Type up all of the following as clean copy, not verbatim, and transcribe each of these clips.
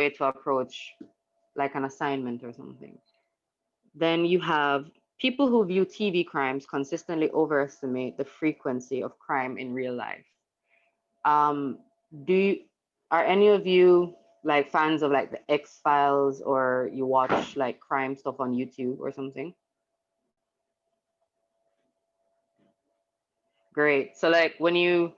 way to approach like an assignment or something. Then you have people who view TV crimes consistently overestimate the frequency of crime in real life. Um, do you, are any of you like fans of like the X Files, or you watch like crime stuff on YouTube or something? Great. So like when you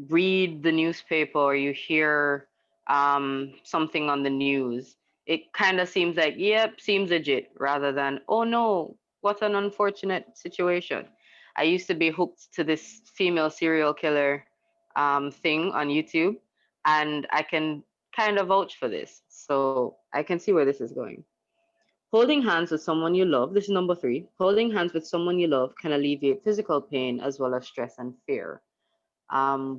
read the newspaper or you hear something on the news, it kind of seems like, yep, seems legit, rather than, oh no, what an unfortunate situation. I used to be hooked to this female serial killer thing on YouTube, and I can kind of vouch for this. So I can see where this is going. Holding hands with someone you love, this is number three. Holding hands with someone you love can alleviate physical pain as well as stress and fear.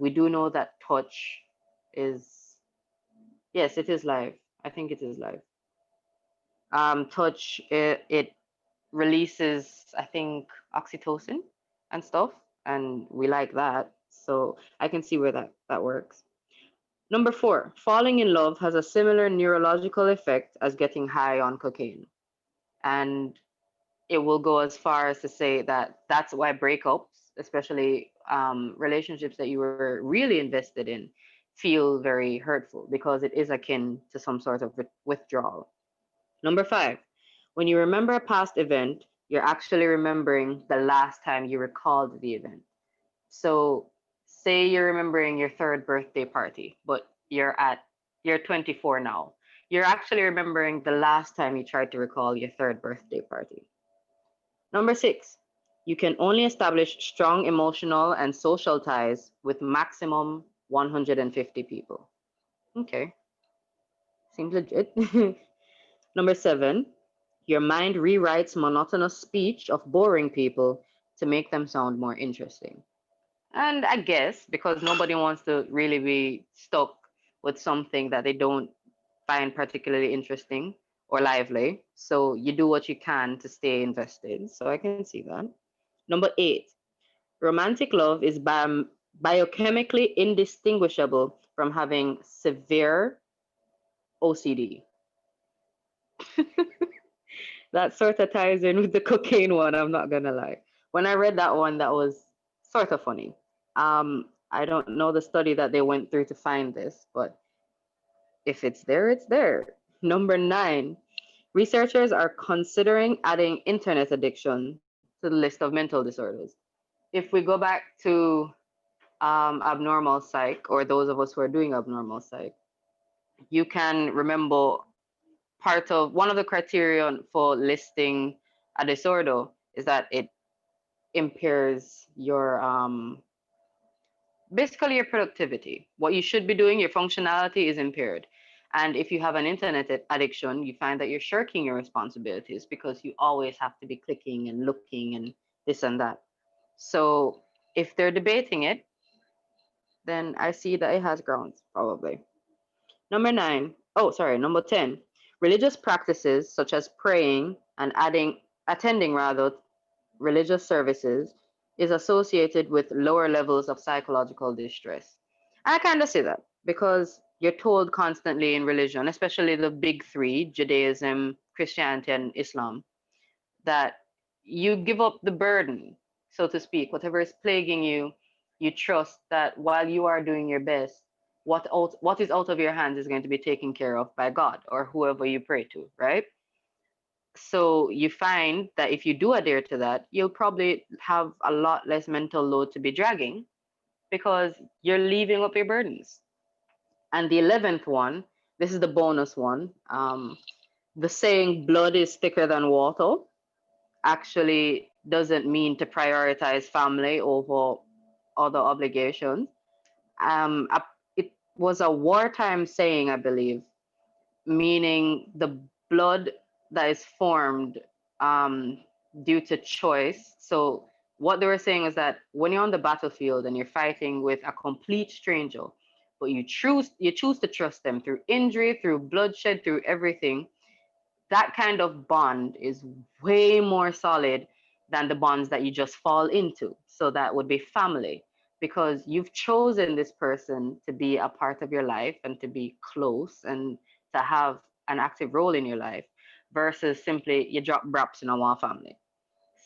We do know that touch is, yes, it is live. I think it is live. Touch, it releases, I think, oxytocin and stuff, and we like that. So I can see where that works. Number four, falling in love has a similar neurological effect as getting high on cocaine. And it will go as far as to say that that's why breakups, especially relationships that you were really invested in, feel very hurtful, because it is akin to some sort of withdrawal. Number five, when you remember a past event, you're actually remembering the last time you recalled the event. So, say you're remembering your third birthday party, but you're 24 now. You're actually remembering the last time you tried to recall your third birthday party. Number six, you can only establish strong emotional and social ties with maximum 150 people. Okay, seems legit. Number seven, your mind rewrites monotonous speech of boring people to make them sound more interesting. And I guess because nobody wants to really be stuck with something that they don't find particularly interesting or lively. So you do what you can to stay invested. So I can see that. Number eight, romantic love is biochemically indistinguishable from having severe OCD. That sort of ties in with the cocaine one, I'm not gonna lie. When I read that one, that was sort of funny. I don't know the study that they went through to find this, but if it's there, it's there. Number nine, researchers are considering adding internet addiction to the list of mental disorders. If we go back to abnormal psych, or those of us who are doing abnormal psych, you can remember part of one of the criterion for listing a disorder is that it impairs your basically your productivity. What you should be doing, your functionality is impaired. And if you have an internet addiction, you find that you're shirking your responsibilities because you always have to be clicking and looking and this and that. So if they're debating it, then I see that it has grounds, probably. Number nine, oh, sorry, number 10. Religious practices such as praying and attending rather religious services is associated with lower levels of psychological distress. I kind of see that because you're told constantly in religion, especially the big three, Judaism, Christianity, and Islam, that you give up the burden, so to speak, whatever is plaguing you, you trust that while you are doing your best, what is out of your hands is going to be taken care of by God or whoever you pray to, right? So you find that if you do adhere to that, you'll probably have a lot less mental load to be dragging because you're leaving up your burdens. And the 11th one, this is the bonus one. The saying blood is thicker than water actually doesn't mean to prioritize family over other obligations. It was a wartime saying, I believe, meaning the blood that is formed um, due to choice. So what they were saying is that when you're on the battlefield and you're fighting with a complete stranger, but you choose to trust them through injury, through bloodshed, through everything, that kind of bond is way more solid than the bonds that you just fall into. So that would be family, because you've chosen this person to be a part of your life and to be close, and to have an active role in your life versus simply you drop braps in a one family.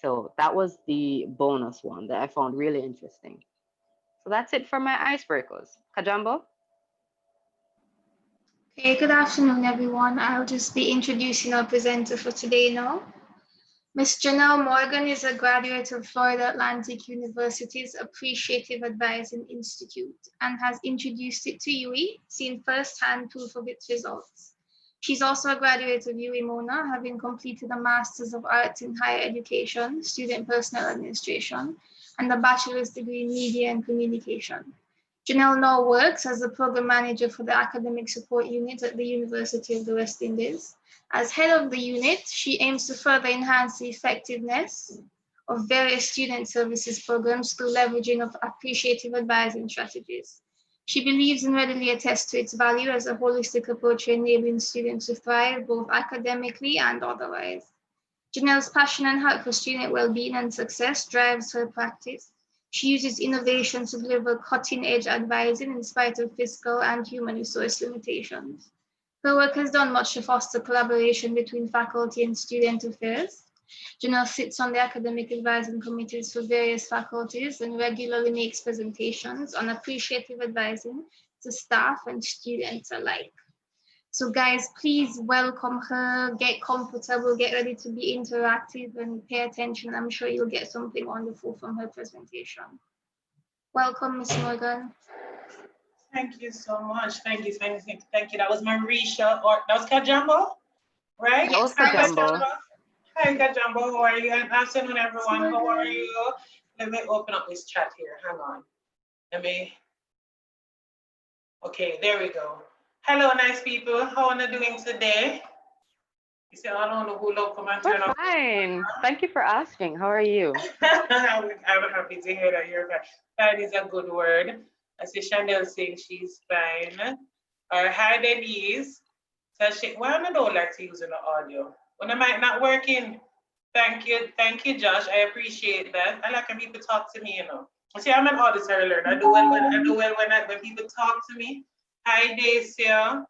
So that was the bonus one that I found really interesting. So that's it for my icebreakers. Kajambo? Okay, good afternoon, everyone. I'll just be introducing our presenter for today now. Ms. Janelle Morgan is a graduate of Florida Atlantic University's Appreciative Advising Institute and has introduced it to UE, seen firsthand proof of its results. She's also a graduate of UE Mona, having completed a Master's of Arts in Higher Education, Student Personnel Administration, and a bachelor's degree in Media and Communication. Janelle now works as the program manager for the academic support unit at the University of the West Indies. As head of the unit, she aims to further enhance the effectiveness of various student services programs through leveraging of appreciative advising strategies. She believes and readily attests to its value as a holistic approach to enabling students to thrive both academically and otherwise. Janelle's passion and heart for student well-being and success drives her practice. She uses innovation to deliver cutting-edge advising in spite of fiscal and human resource limitations. Her work has done much to foster collaboration between faculty and student affairs. Janelle sits on the academic advising committees for various faculties and regularly makes presentations on appreciative advising to staff and students alike. So guys, please welcome her, get comfortable, get ready to be interactive and pay attention. I'm sure you'll get something wonderful from her presentation. Welcome, Ms. Morgan. Thank you so much. Thank you. That was Marisha, or that was Kajambo, right? That was Hi, Kajambo. Hi, Kajambo. How are you? Good afternoon, everyone. How are you? Let me open up this chat here. Hang on. Okay, there we go. Hello, nice people. How are you doing today? You say, I don't know who love come and turn We're up. fine. Thank you for asking. How are you? I'm happy to hear that you're fine. Fine is a good word. I see Chanel saying she's fine. Or hi, Denise. So why I don't like to use the audio? When the mic not working, thank you, Josh. I appreciate that. I like when people talk to me, you know. See, I'm an auditory learner. I do well when people talk to me. Hi, Dacia.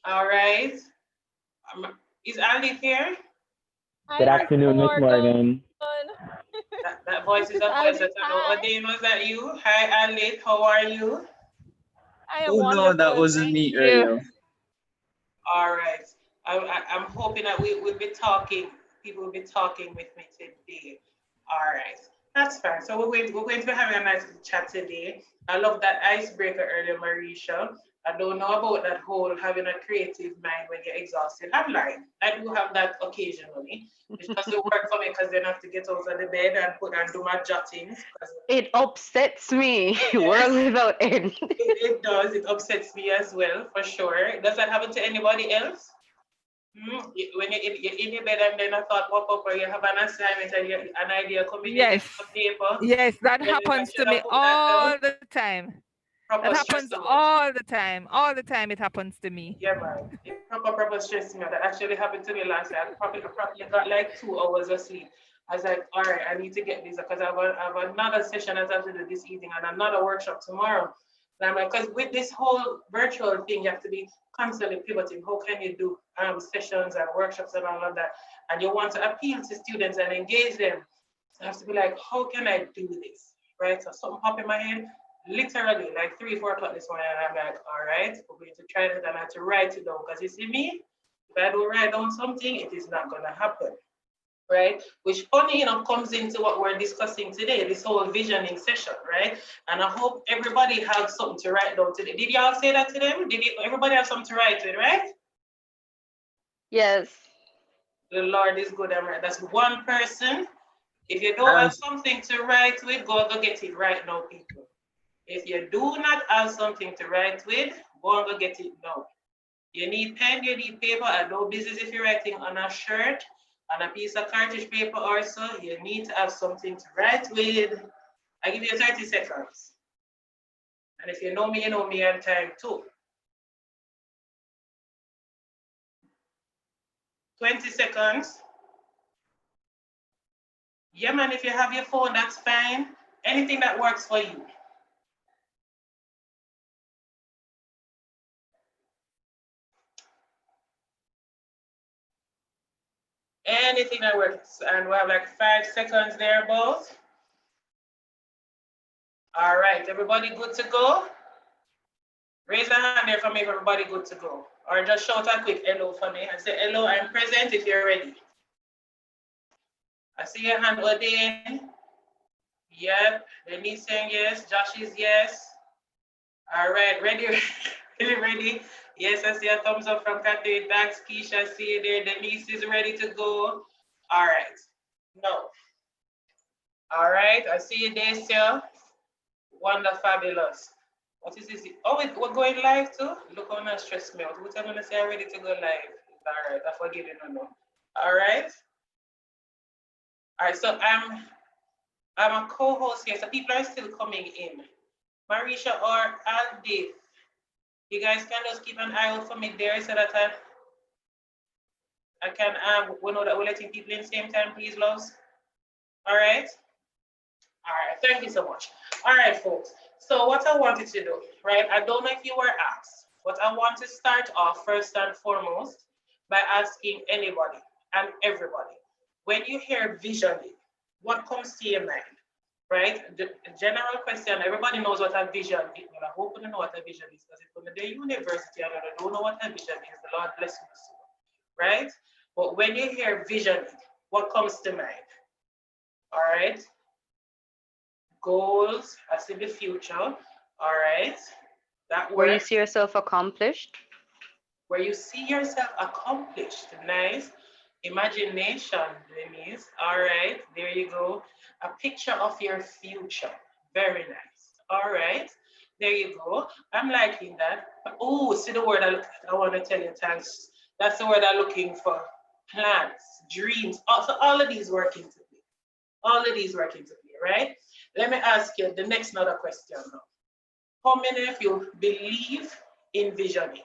All right. Is Ali here? Good afternoon, Miss Morgan. That voice is a voice that I know. Odin, was that you? Hi, Ali. How are you? Oh no, that wasn't me earlier. All right. I'm hoping that we'll be talking. People will be talking with me today. All right. That's fine. So we're going to be having a nice chat today. I love that icebreaker earlier, Marisha. I don't know about that whole having a creative mind when you're exhausted. I'm lying. I do have that occasionally. It doesn't work for me because then I have to get out of the bed and do my jottings. It upsets me. World without end. It does. It upsets me as well, for sure. Does that happen to anybody else? When you're in your bed and then a thought pop up or you have an assignment and an idea coming in paper. Yes, that happens to me all the time. That happens all the time. All the time it happens to me. Yeah, man. It proper stress me. That actually happened to me last night. I probably got like 2 hours of sleep. I was like, all right, I need to get this because I have another session I have to do this evening and another workshop tomorrow. And I'm like, because with this whole virtual thing, you have to be constantly pivoting. How can you do sessions and workshops and all of that? And you want to appeal to students and engage them. So I have to be like, how can I do this? Right? So something pop in my head, literally like 3, 4 o'clock this morning. And I'm like, all right, we're going to try that. And I have to write it down because you see me, if I don't write down something, it is not going to happen. Right? Which funny enough comes into what we're discussing today, this whole visioning session, right? And I hope everybody has something to write down today. Did y'all say that to them? Everybody have something to write with, right? Yes. The Lord is good and right. That's one person. If you don't have something to write with, go get it right now, people. If you do not have something to write with, go and go get it now. You need pen, you need paper. I know business if you're writing on a shirt, on a piece of cartridge paper or so, you need to have something to write with. I give you 30 seconds. And if you know me on time too. 20 seconds. Yeah, man, if you have your phone, that's fine. Anything that works for you. Anything that works. And we have like 5 seconds there, both. All right, everybody good to go? Raise a hand there for me if everybody good to go. Or just shout a quick hello for me and say, hello, I'm present if you're ready. I see your hand, Odin. Yep, Denise saying yes, Josh is yes. All right, ready, ready. Yes, I see a thumbs up from Catherine. Thanks, Keisha, I see you there. Denise is ready to go. All right, no. All right, I see you, Dacia. Wonder fabulous. What is this? Oh, we're going live too? Look how not stress me out. What I'm gonna say I'm ready to go live. All right, I forget it no. All right. All right, so I'm a co-host here, so people are still coming in. Marisha or Aldi, you guys can just keep an eye out for me there so that I can we know that we're letting people in same time, please, loves. All right. All right, thank you so much. All right, folks. So what I wanted to do, right? I don't know if you were asked, but I want to start off first and foremost by asking anybody and everybody, when you hear visioning, what comes to your mind, right? The general question, everybody knows what a vision is. Well, I hope you know what a vision is, because if you're in the university and you don't know what a vision is, the Lord bless you, right? But when you hear visioning, what comes to mind? All right. Goals, I see the future. All right. That Where you works. see yourself accomplished. Where you see yourself accomplished. Nice. Imagination, Denise. All right. There you go. A picture of your future. Very nice. All right. There you go. I'm liking that. Oh, see the word I want to tell you, thanks. That's the word I'm looking for. Plans, dreams. So all of these work into play. All of these work into play, right? Let me ask you the next another question now. How many of you believe in visioning?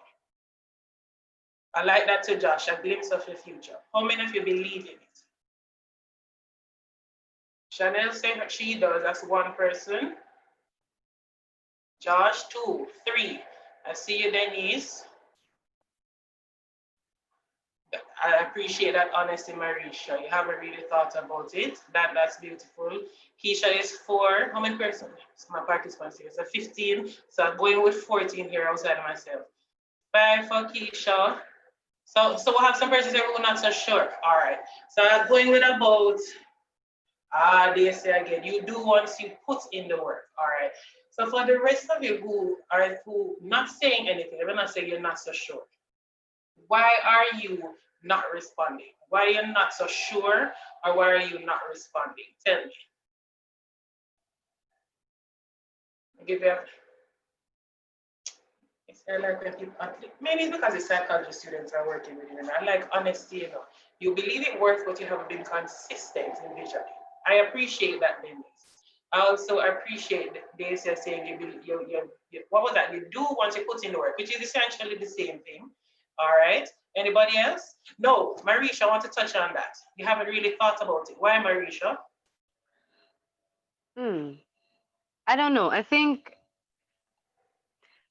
I like that too, Josh, a glimpse of the future. How many of you believe in it? Chanel saying she does, that's one person. Josh, 2, 3. I see you, Denise. I appreciate that honesty, Marisha. You haven't really thought about it. That's beautiful. Keisha is 4. How many persons? My participants here. So 15. So I'm going with 14 here outside of myself. 5 for Keisha. So we'll have some persons here who are not so sure. All right. So I'm going with about, they say again, you do once you put in the work. All right. So for the rest of you who are not saying anything, I'm not saying you're not so sure. Why are you not responding? Why are you not so sure, or why are you not responding? Tell me. I'll give you a, maybe it's because the psychology students are working with you. And I like honesty, you know. You believe it works, but you haven't been consistent in visioning. I appreciate that, Denise. I also appreciate Daisy saying what was that? You do once you put in the work, which is essentially the same thing. All right. Anybody else? No, Marisha, I want to touch on that. You haven't really thought about it. Why, Marisha? I don't know. I think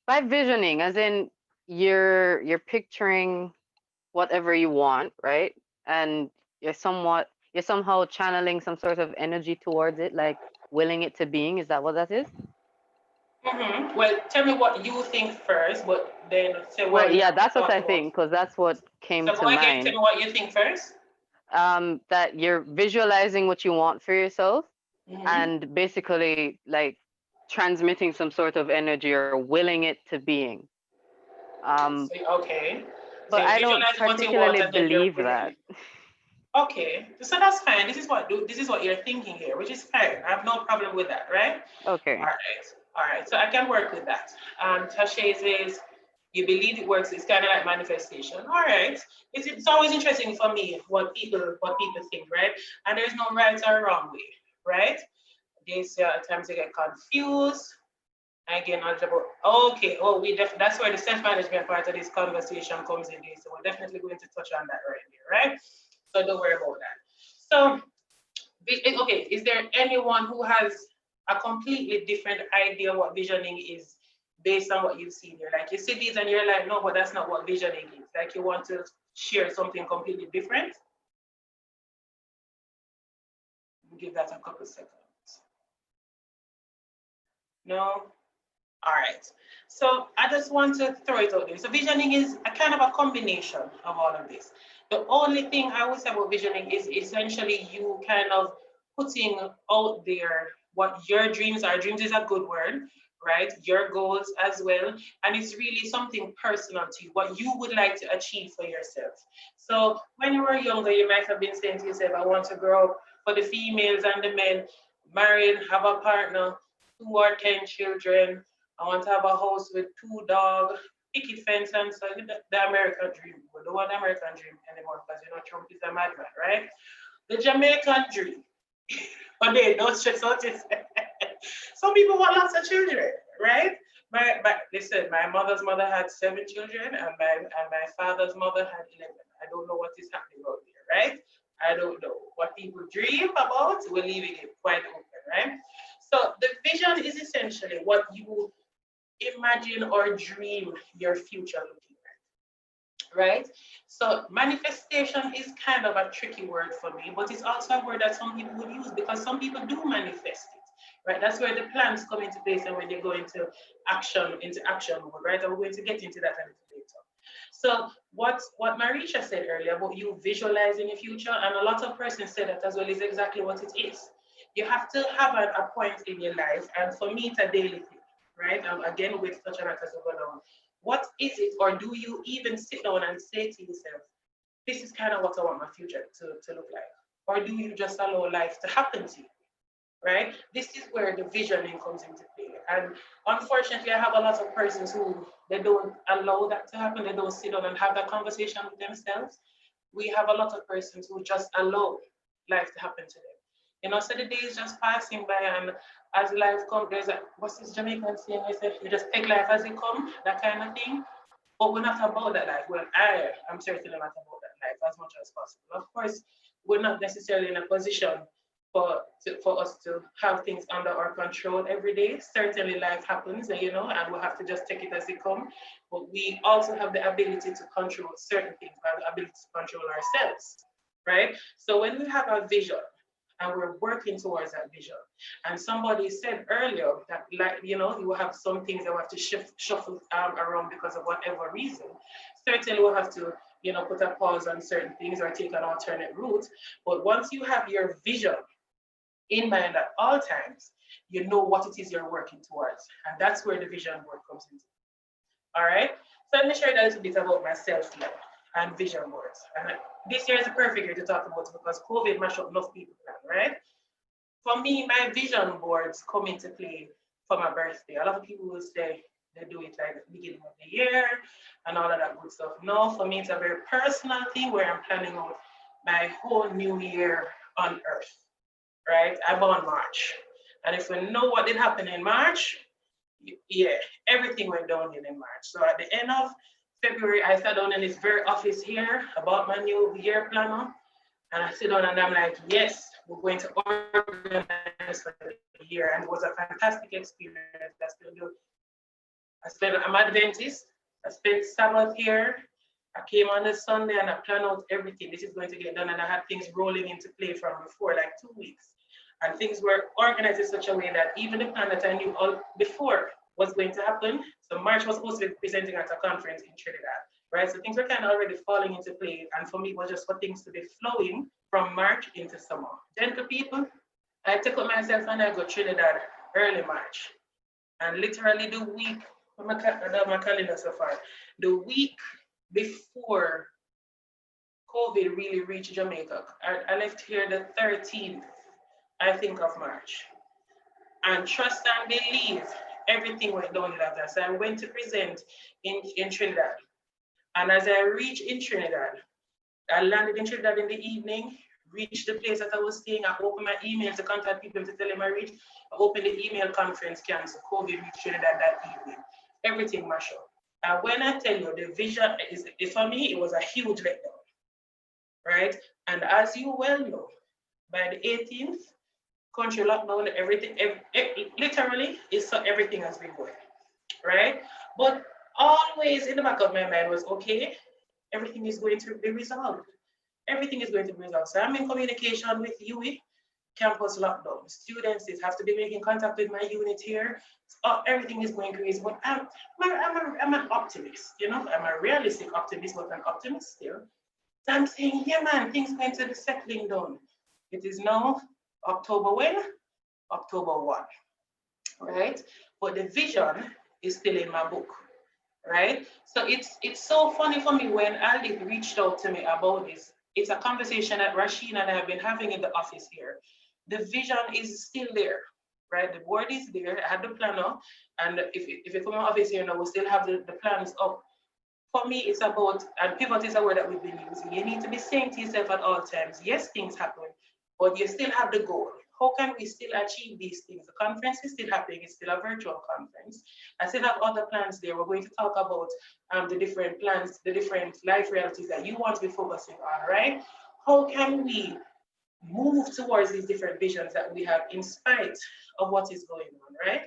by visioning, as in you're picturing whatever you want, right? And you're somehow channeling some sort of energy towards it, like willing it to being. Is that what that is? Mm-hmm. Well, tell me what you think first, but then say what. Well, yeah, that's what I think, because that's what came to mind. Again, tell me what you think first. That you're visualizing what you want for yourself, and basically like transmitting some sort of energy or willing it to being. Okay. But I don't particularly believe that. Okay, so that's fine. This is what you're thinking here, which is fine. I have no problem with that, right? Okay. All right. So I can work with that. Tasha says you believe it works. It's kind of like manifestation. All right. It's always interesting for me what people think, right? And there's no right or wrong way, right? There's times they get confused. Again, okay. That's where the self-management part of this conversation comes in. So we're definitely going to touch on that right here, right? So don't worry about that. So, okay, is there anyone who has a completely different idea what visioning is based on what you've seen here? Like you see these and you're like, no, but that's not what visioning is. Like you want to share something completely different? Give that a couple seconds. No? All right. So I just want to throw it out there. So visioning is a kind of a combination of all of this. The only thing I would say about visioning is essentially you kind of putting out there what your dreams are. Dreams is a good word, right? Your goals as well. And it's really something personal to you, what you would like to achieve for yourself. So when you were younger, you might have been saying to yourself, I want to grow up for the females and the men, marry, have a partner, 2 or 10 children. I want to have a house with 2 dogs, picket fence, and so the American dream. We don't want the American dream anymore because you know Trump is a madman, right? The Jamaican dream. But they don't stress out it. Some people want lots of children, right? Listen, my mother's mother had 7 children, and my father's mother had 11. I don't know what is happening out there, right? I don't know what people dream about. We're leaving it quite open, right? So the vision is essentially what you imagine or dream your future looking like, right? So manifestation is kind of a tricky word for me, but it's also a word that some people would use because some people do manifest it, right? That's where the plans come into place and when they go into action mode, right? And we're going to get into that a little later. So what Marisha said earlier about you visualizing your future, and a lot of persons said that as well, is exactly what it is. You have to have a point in your life, and for me, it's a daily thing, right? Again, with such an as we go down. What is it, or do you even sit down and say to yourself, this is kind of what I want my future to look like? Or do you just allow life to happen to you, right? This is where the visioning comes into play. And unfortunately, I have a lot of persons who, they don't allow that to happen. They don't sit down and have that conversation with themselves. We have a lot of persons who just allow life to happen to them. You know, so the day is just passing by, and as life comes, there's a, what's this Jamaican saying? I said, you just take life as it comes, that kind of thing. But we're not about that life. Well, I am certainly not about that life as much as possible. Of course, we're not necessarily in a position for us to have things under our control every day. Certainly life happens, you know, and we'll have to just take it as it comes. But we also have the ability to control certain things, we have the ability to control ourselves, right? So when we have a vision, and we're working towards that vision. And somebody said earlier that, like, you know, you will have some things that we have to shuffle around because of whatever reason. Certainly we'll have to, you know, put a pause on certain things or take an alternate route. But once you have your vision in mind at all times, you know what it is you're working towards. And that's where the vision work comes into. All right. So let me share a little bit about myself here and vision boards. And this year is a perfect year to talk about it because COVID mashed up enough people plan, right? For me, my vision boards come into play for my birthday. A lot of people will say they do it like at the beginning of the year and all of that good stuff. No, for me, it's a very personal thing where I'm planning out my whole new year on Earth, right? I'm born March. And if we know what did happen in March, yeah, everything went downhill in March. So at the end of February, I sat down in this very office here about my new year planner. And I sit down and I'm like, yes, we're going to organize for the year. And it was a fantastic experience. I'm Adventist. I spent Sabbath here. I came on the Sunday and I planned out everything. This is going to get done. And I had things rolling into play from before, like 2 weeks. And things were organized in such a way that even the plan that I knew all before was going to happen. So March was supposed to be presenting at a conference in Trinidad, right? So things were kind of already falling into play. And for me, it was just for things to be flowing from March into summer. Gentle people, I took up myself and I go Trinidad early March. And literally the week, my calendar so far, the week before COVID really reached Jamaica, I left here the 13th, I think, of March. And trust and believe, everything went down like that. So I went to present in Trinidad. And as I reached in Trinidad, I landed in Trinidad in the evening, reached the place that I was staying. I opened my email to contact people to tell them I reached. I opened the email conference cancel. COVID reached Trinidad that evening. Everything mashed up. And when I tell you the vision is for me, it was a huge letdown, right? And as you well know, by the 18th, country lockdown, everything, literally, so everything has been going, right? But always in the back of my mind was, okay, everything is going to be resolved. Everything is going to be resolved. So I'm in communication with Yui, campus lockdown. Students have to be making contact with my unit here. Everything is going crazy, but I'm an optimist, you know, I'm a realistic optimist, but an optimist still. So I'm saying, yeah, man, things going to be settling down. It is now October when? October 1, right? But the vision is still in my book, right? So it's so funny for me when Ali reached out to me about this. It's a conversation that Rasheen and I have been having in the office here. The vision is still there, right? The board is there. I had the planner, and if you come to my office here now, we still have the plans up. For me, it's about, and pivot is a word that we've been using. You need to be saying to yourself at all times, yes, things happen, but you still have the goal. How can we still achieve these things? The conference is still happening. It's still a virtual conference. I still have other plans there. We're going to talk about the different plans, the different life realities that you want to be focusing on, right? How can we move towards these different visions that we have in spite of what is going on, right?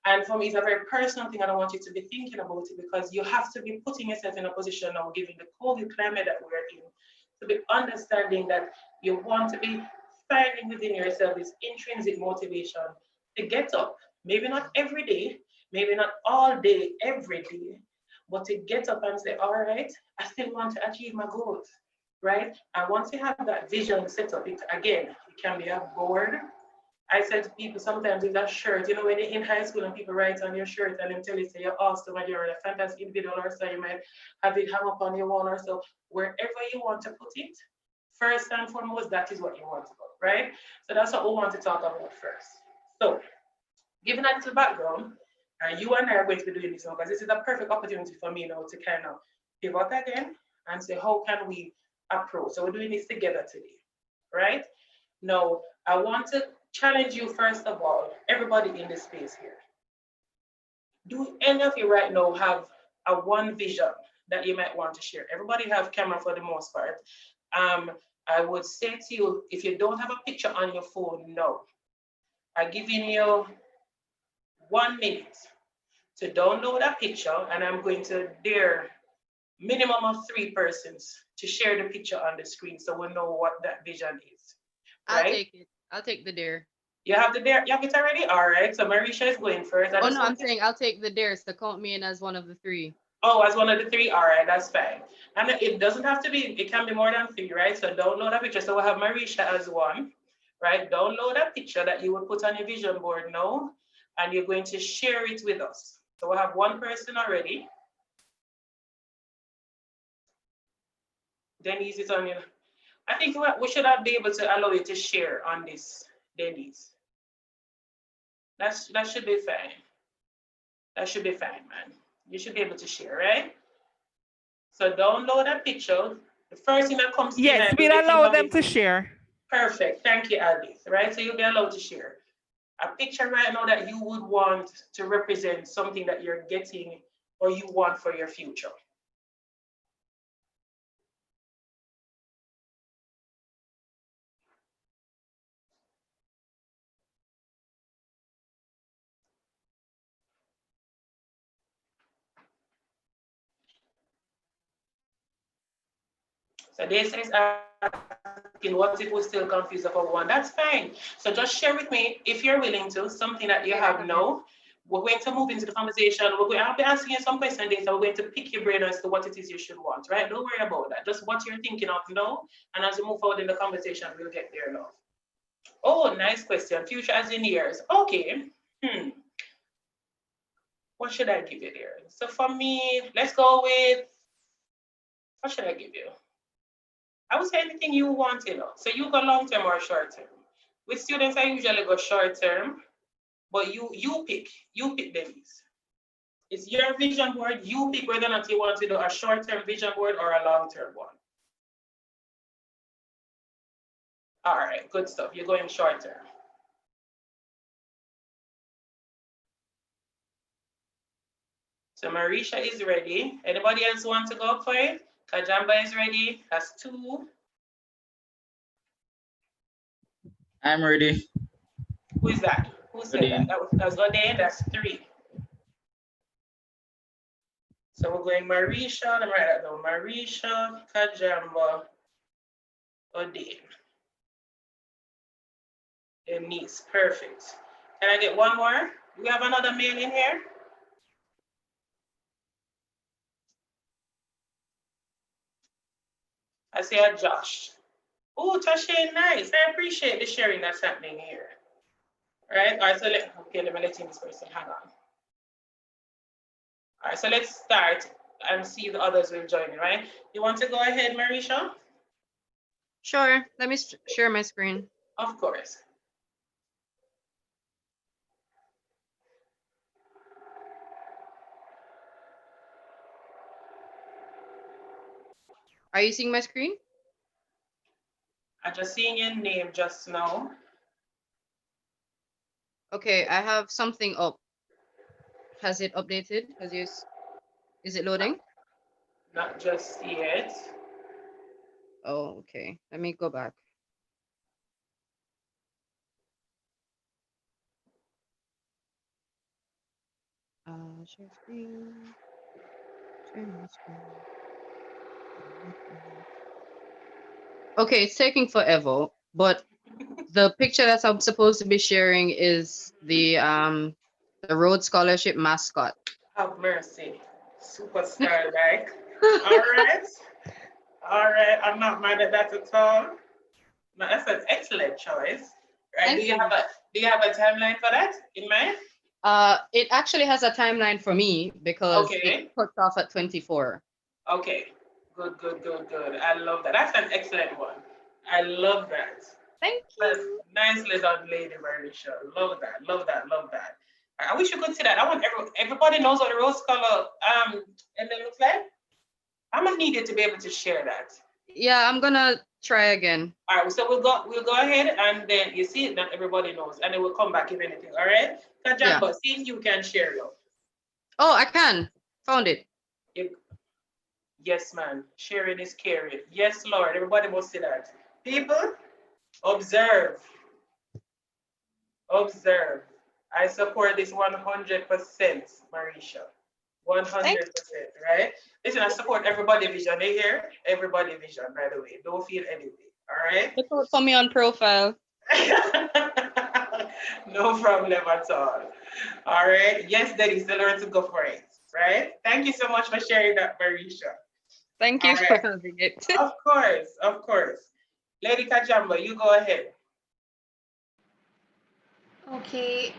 And for me, it's a very personal thing, and I want you to be thinking about it, because you have to be putting yourself in a position now, given the COVID climate that we're in, to be understanding that you want to be finding within yourself this intrinsic motivation to get up, maybe not every day, maybe not all day, every day, but to get up and say, all right, I still want to achieve my goals, right? And once you have that vision set up, it can be a board. I said to people sometimes with that shirt, you know, when you're in high school and people write on your shirt and they tell you, say you're awesome and you're a fantastic individual, or so you might have it hung up on your wall or so, wherever you want to put it, first and foremost, that is what you want to go, right? So that's what we want to talk about first. So, given that little background, you and I are going to be doing this now, because this is a perfect opportunity for me now to kind of pivot again and say, how can we approach? So we're doing this together today, right? Now, I want to challenge you first of all, everybody in this space here. Do any of you right now have a one vision that you might want to share? Everybody have camera for the most part. I would say to you, if you don't have a picture on your phone, no. I'm giving you 1 minute to download a picture, and I'm going to dare minimum of 3 persons to share the picture on the screen so we know what that vision is. Right? I'll take it. I'll take the dare. You have the dare? You have it already? All right. So Marisha is going first. Oh, no, I'm saying I'll take the dare, so count me in as one of the 3. Oh, as one of the 3? All right, that's fine. And it doesn't have to be, it can be more than 3, right? So download a picture. So we'll have Marisha as 1, right? Download a picture that you will put on your vision board now, and you're going to share it with us. So we'll have 1 person already. Denise is on you. I think we should be able to allow you to share on this, Denise. That should be fine. That should be fine, man. You should be able to share, right? So download that picture. The first thing that comes to yes, we'll allow them to share. Perfect. Thank you, Aldith. Right? So you'll be allowed to share a picture right now that you would want to represent something that you're getting or you want for your future. So this is asking what if we're still confused about one. That's fine. So just share with me, if you're willing to, something that you have now. We're going to move into the conversation. I'll be asking you some questions later. We're going to pick your brain as to what it is you should want, right? Don't worry about that. Just what you're thinking of now. And as we move forward in the conversation, we'll get there now. Oh, nice question. Future as in years. Okay. What should I give you there? So for me, let's go with, what should I give you? I would say anything you want, you know. So you go long term or short term. With students, I usually go short term, but you pick Denise. It's your vision board. You pick whether or not you want to do a short term vision board or a long term one. All right, good stuff. You're going short term. So Marisha is ready. Anybody else want to go for it? Kajamba is ready. That's 2. I'm ready. Who is that? Who said that? That was Odain. That's 3. So we're going Marisha. Let me write that down. Marisha, Kajamba, Odain. Denise, perfect. Can I get one more? Do we have another male in here? I see a Josh. Oh, Tasha, nice. I appreciate the sharing that's happening here. Right? All right, so let me let in this person. Hang on. All right, so let's start and see if the others will join me, right? You want to go ahead, Marisha? Sure. Let me share my screen. Of course. Are you seeing my screen? I'm just seeing your name just now. Okay, I have something up. Has it updated? Is it loading? Not just yet. Oh, okay. Let me go back. Share screen. Share my screen. Okay, it's taking forever, but the picture that I'm supposed to be sharing is the Rhodes Scholarship mascot. Have mercy. Superstar like. All right. All right. I'm not mad at that at all. No, that's an excellent choice. Right. Do you have a timeline for that in mind? It actually has a timeline for me because it cuts off at 24. Okay. Good. I love that. That's an excellent one. I love that. Thank you. Nicely done, Lady Marisha. Love that. I wish you could see that. I want everybody knows what the Rose Scholar and it looks like. I'm gonna need you to be able to share that. Yeah, I'm gonna try again. All right, so we'll go ahead and then you see it, not everybody knows, and it will come back if anything. All right, Kajamba, see if you can share it. Oh, I can. Found it. Yes, man. Sharing is caring. Yes, Lord. Everybody must see that. People, observe. Observe. I support this 100%, Marisha. 100%, right? Listen, I support everybody vision. They hear everybody vision, by the way. Don't feel anything. All right. Look out for me on profile. No problem at all. All right. Yes, Daddy, still learn to go for it. Right. Thank you so much for sharing that, Marisha. Thank you for having it. Of course. Lady Kajamba, you go ahead. Okay.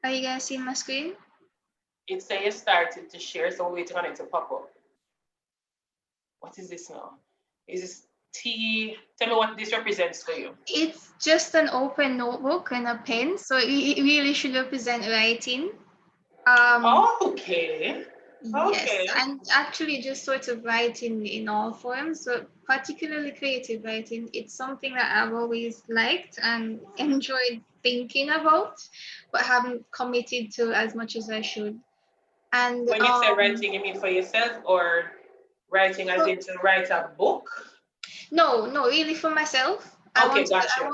Are you guys seeing my screen? It says you started to share, so we're waiting on it to pop up. What is this now? Is this T? Tell me what this represents for you. It's just an open notebook and a pen, so it really should represent writing. Okay. Yes, and actually just sort of writing in all forms, but particularly creative writing. It's something that I've always liked and enjoyed thinking about, but haven't committed to as much as I should. And when you say writing, you mean for yourself or writing as in to write a book? No, really for myself. Okay, gotcha.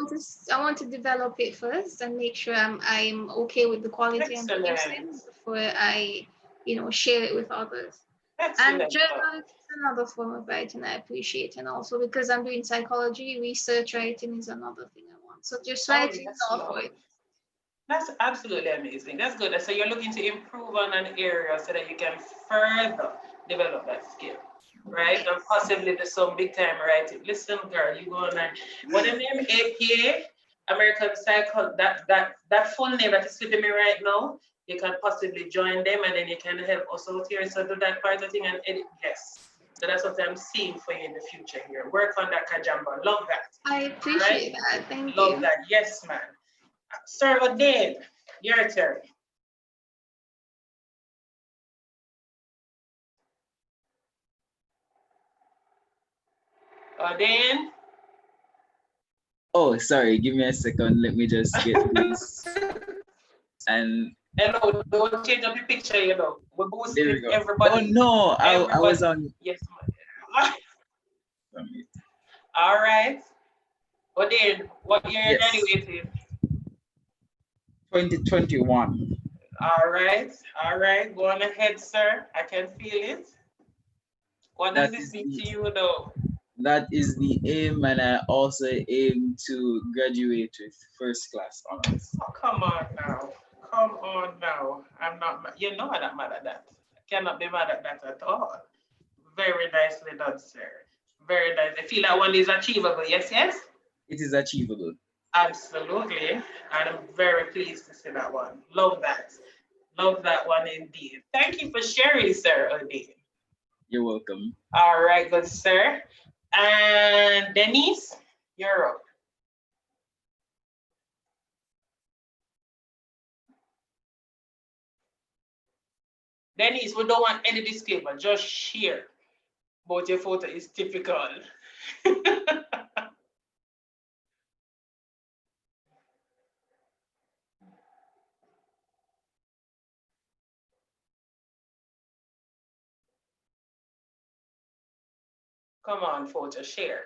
I want to develop it first and make sure I'm okay with the quality I'm producing before I, share it with others. Excellent. And journalism is another form of writing I appreciate, and also because I'm doing psychology, research writing is another thing I want. So just writing is all for it. That's absolutely amazing. That's good. So you're looking to improve on an area so that you can further develop that skill, right? And possibly do some big time writing. Listen, girl, you go on and what the name? APA, American Psycho. That full name that is slipping me right now. You can possibly join them, and then you can help us out here. So do that part of thing and edit. Yes. So that's what I'm seeing for you in the future here. Work on that, Kajamba. Love that. I appreciate that. Thank you. Love that. Yes, man. Sir Odin, your turn. Odin. Oh, sorry. Give me a second. Let me just get this. And hello, don't change up your picture, We're boosting everybody. Oh no, I was on. Yes, all right. Odin, what year are you graduating? 2021. All right. Go on ahead, sir. I can feel it. What does this mean to you, though? That is the aim, and I also aim to graduate with first class honors. Oh, come on now. Come on now. I'm not, you know I'm not mad at that. I cannot be mad at that at all. Very nicely done, sir. Very nice. I feel that one is achievable. Yes, yes? It is achievable. Absolutely. And I'm very pleased to see that one. Love that. Love that one indeed. Thank you for sharing, sir, Odin. You're welcome. All right, good sir. And Denise, you're up. Denise, we don't want any disclaimer, just share. But your photo is typical. Come on, photo, share.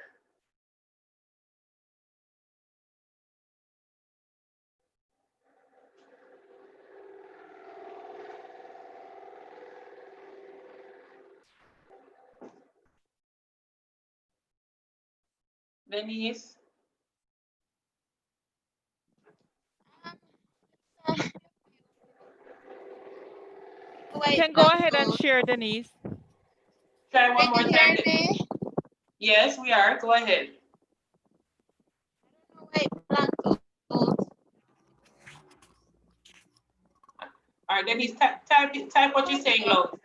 Denise. You can go ahead and share, Denise. Try one more time. Yes, we are. Go ahead. All right, Denise, type what you're saying, love.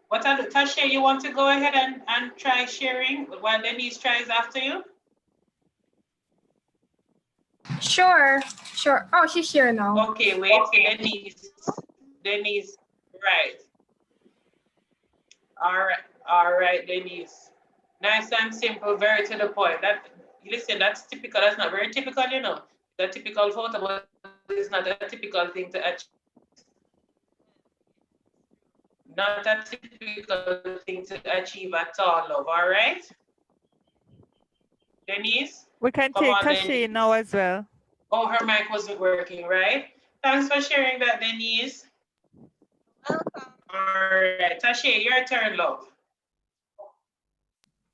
What are Tasha, you want to go ahead and try sharing while Denise tries after you? Sure. Oh, she's sharing now. Okay, wait. Denise, right. All right, Denise. Nice and simple, very to the point. Listen, that's typical. That's not very typical, you know. The typical photo, but it's not a typical thing to achieve. Not a typical thing to achieve at all, love. All right, Denise. We can take Tashi now as well. Oh, her mic wasn't working, right? Thanks for sharing that, Denise. Welcome. All right, Tashi, your turn, love.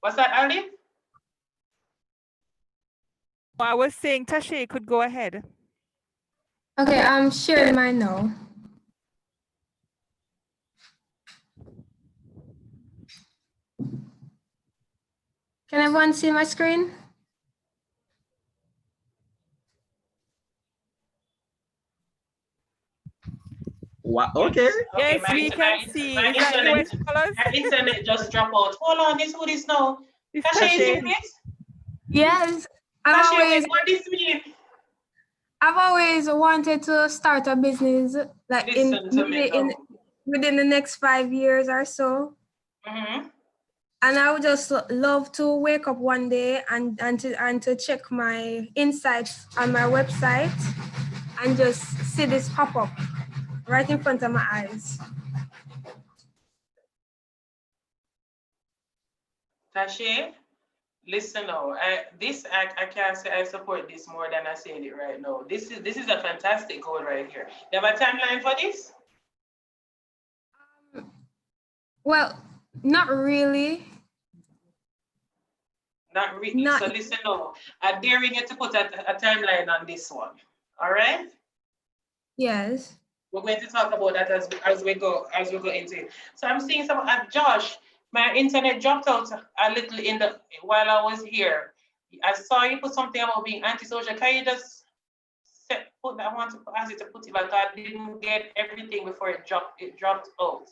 What's that, Ali? I was saying Tashi could go ahead. Okay, I'm sharing mine now. Can everyone see my screen? What? Okay. Yes, we can see. Is that US colors? My internet just dropped out. Hold on, this who this now? Tasha, is it this? Yes. Tasha, what this mean? I've always wanted to start a business like within the next 5 years or so. Mm-hmm. And I would just love to wake up one day and to check my insights on my website and just see this pop up right in front of my eyes. Tasha, listen now. I can't say I support this more than I said it right now. This is a fantastic goal right here. You have a timeline for this? Well, not really. Not really. So listen now. I'm daring you to put a timeline on this one. All right? Yes. We're going to talk about that as we go into it. So I'm seeing some Josh, my internet dropped out a little while I was here. I saw you put something about being antisocial. Can you just put that? I want to ask you to put it back. I didn't get everything before it dropped out.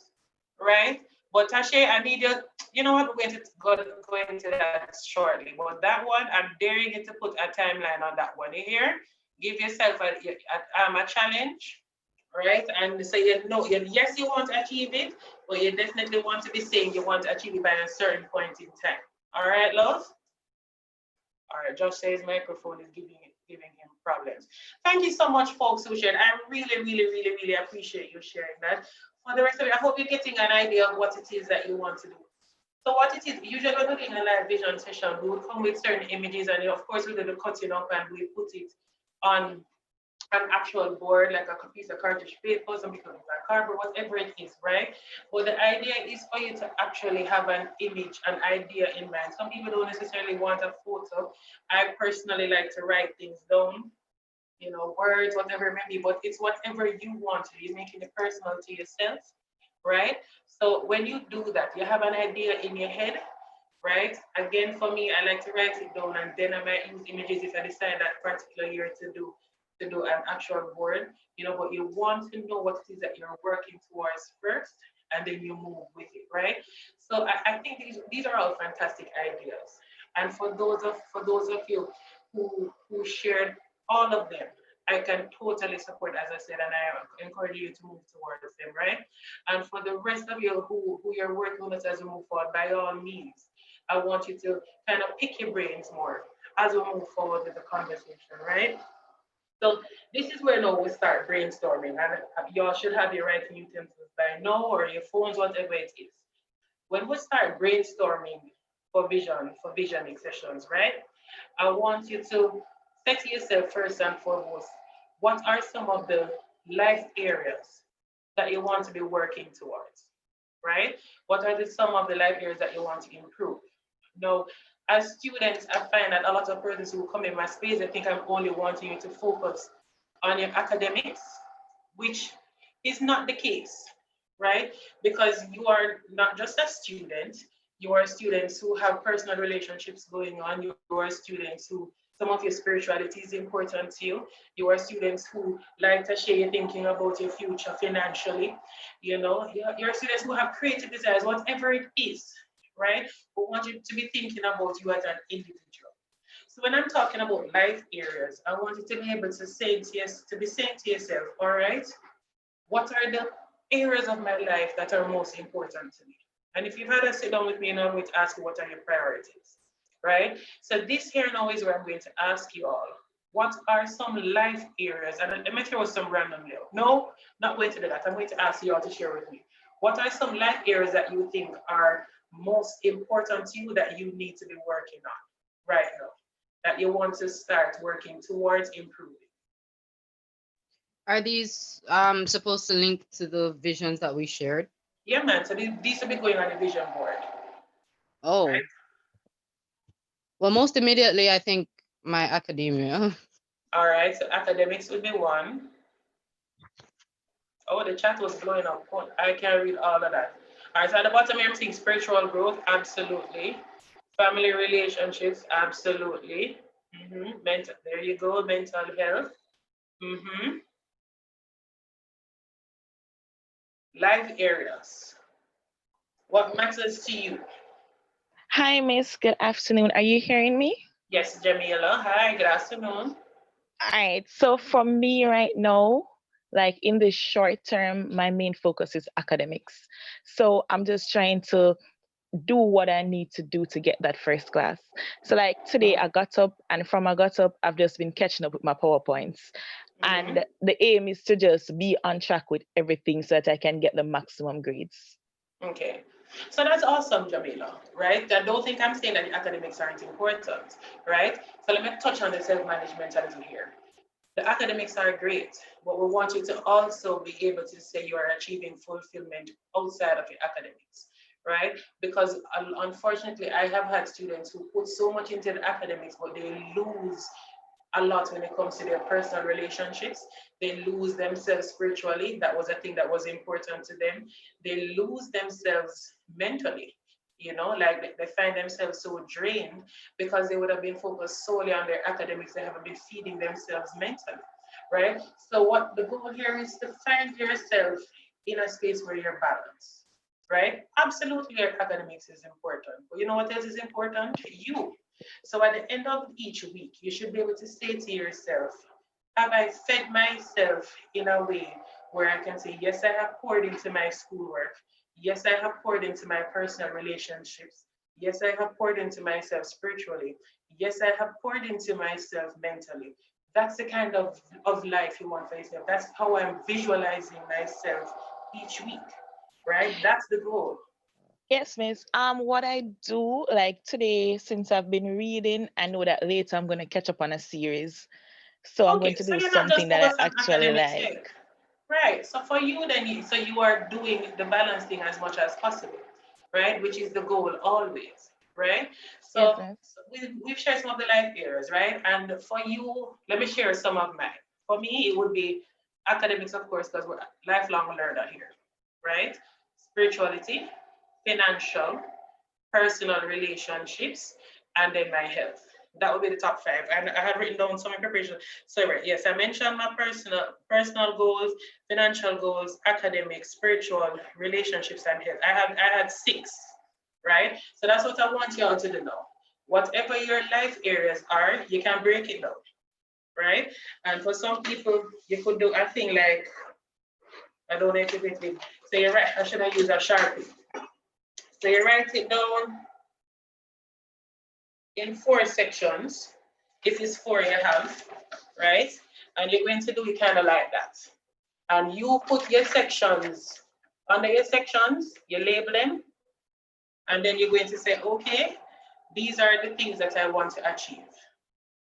Right? But Tasha, I need you know what, we're going to go into that shortly. But that one, I'm daring you to put a timeline on that one. You hear? Give yourself a challenge. Right, and so yes, you want to achieve it, but you definitely want to be saying you want to achieve it by a certain point in time. All right, love. All right, Josh says microphone is giving him problems. Thank you so much, folks who shared. I really appreciate you sharing that. For the rest of it, I hope you're getting an idea of what it is that you want to do. So what it is, usually when we're doing a live vision session, we would come with certain images, and of course we do the cutting up and we put it on an actual board, like a piece of cartridge paper, some people use a cardboard, whatever it is, right? But the idea is for you to actually have an image, an idea in mind. Some people don't necessarily want a photo. I personally like to write things down, you know, words, whatever it may be, but it's whatever you want to. You're making it personal to yourself, right? So when you do that, you have an idea in your head, right? Again, for me, I like to write it down, and then I might use images if I decide that particular year to do an actual board, you know, but you want to know what it is that you're working towards first, and then you move with it, right? So I think these are all fantastic ideas. And for those of you who shared all of them, I can totally support, as I said, and I encourage you to move towards them, right? And for the rest of you who you're working with as we move forward, by all means, I want you to kind of pick your brains more as we move forward with the conversation, right? So this is where now we start brainstorming, and y'all should have your writing utensils by now, or your phones, whatever it is. When we start brainstorming for visioning sessions, right? I want you to say to yourself first and foremost, what are some of the life areas that you want to be working towards, right? What are some of the life areas that you want to improve? Now, as students, I find that a lot of persons who come in my space, I think I'm only wanting you to focus on your academics, which is not the case, right? Because you are not just a student, you are students who have personal relationships going on, you are students who some of your spirituality is important to you. You are students who like to share your thinking about your future financially. You know, you're students who have creative desires, whatever it is, right? We want you to be thinking about you as an individual. So when I'm talking about life areas, I want you to be able to say to be saying to yourself, all right, what are the areas of my life that are most important to me? And if you've had a sit down with me, I'm going to ask you what are your priorities, right? So this here now is where I'm going to ask you all, what are some life areas? And let me throw some randomly out. No, not going to do that. I'm going to ask you all to share with me. What are some life areas that you think are most important to you that you need to be working on right now, that you want to start working towards improving? Are these supposed to link to the visions that we shared? Yeah, man. So these will be going on the vision board. Oh. Right? Well, most immediately, I think my academia. All right. So academics would be one. Oh, the chat was blowing up. I can't read all of that. All right. So at the bottom, I'm seeing spiritual growth. Absolutely. Family relationships. Absolutely. Mental. There you go. Mental health. Life areas. What matters to you? Hi, Miss. Good afternoon. Are you hearing me? Yes, Jamila. Hi, good afternoon. All right. So for me right now, like in the short term, my main focus is academics. So I'm just trying to do what I need to do to get that first class. So like today I got up, and from I got up, I've just been catching up with my PowerPoints. And the aim is to just be on track with everything so that I can get the maximum grades. Okay. So that's awesome, Jamila, right? I don't think I'm saying that the academics aren't important, right? So let me touch on the self-management a little here. The academics are great, but we want you to also be able to say you are achieving fulfillment outside of your academics, right? Because unfortunately, I have had students who put so much into the academics, but they lose a lot when it comes to their personal relationships. They lose themselves spiritually. That was a thing that was important to them. They lose themselves mentally. You know, like they find themselves so drained because they would have been focused solely on their academics. They haven't been feeding themselves mentally, right? So what the goal here is to find yourself in a space where you're balanced, right? Absolutely, your academics is important, but you know what else is important? You. So at the end of each week, you should be able to say to yourself, have I fed myself in a way where I can say, yes, I have poured into my schoolwork. Yes, I have poured into my personal relationships. Yes, I have poured into myself spiritually. Yes, I have poured into myself mentally. That's the kind of life you want for yourself. That's how I'm visualizing myself each week, right? That's the goal. Yes, Miss. What I do, like today, since I've been reading, I know that later I'm gonna catch up on a series. So I'm Okay, going to so do you're not just something that focused I on actually academics like. yet. Right. So for you, then, so you are doing the balancing as much as possible, right? Which is the goal always, right? Yes, So, miss. we've shared some of the life areas, right? And for you, let me share some of mine. For me, it would be academics, of course, because we're lifelong learner here, right? Spirituality, financial, personal relationships, and then my health. That would be the top 5. And I had written down some in preparation. So right, yes, I mentioned my personal goals, financial goals, academic, spiritual, relationships, and health. I had 6, right? So that's what I want you all to do now. Whatever your life areas are, you can break it down, right? And for some people, you could do a thing like, I don't know if it's it. So you're right, I should have used a Sharpie. So you write it down in 4 sections. If it's 4 you have, right? And you're going to do it kind of like that. And you put your sections, under your sections, you label them, and then you're going to say, okay, these are the things that I want to achieve,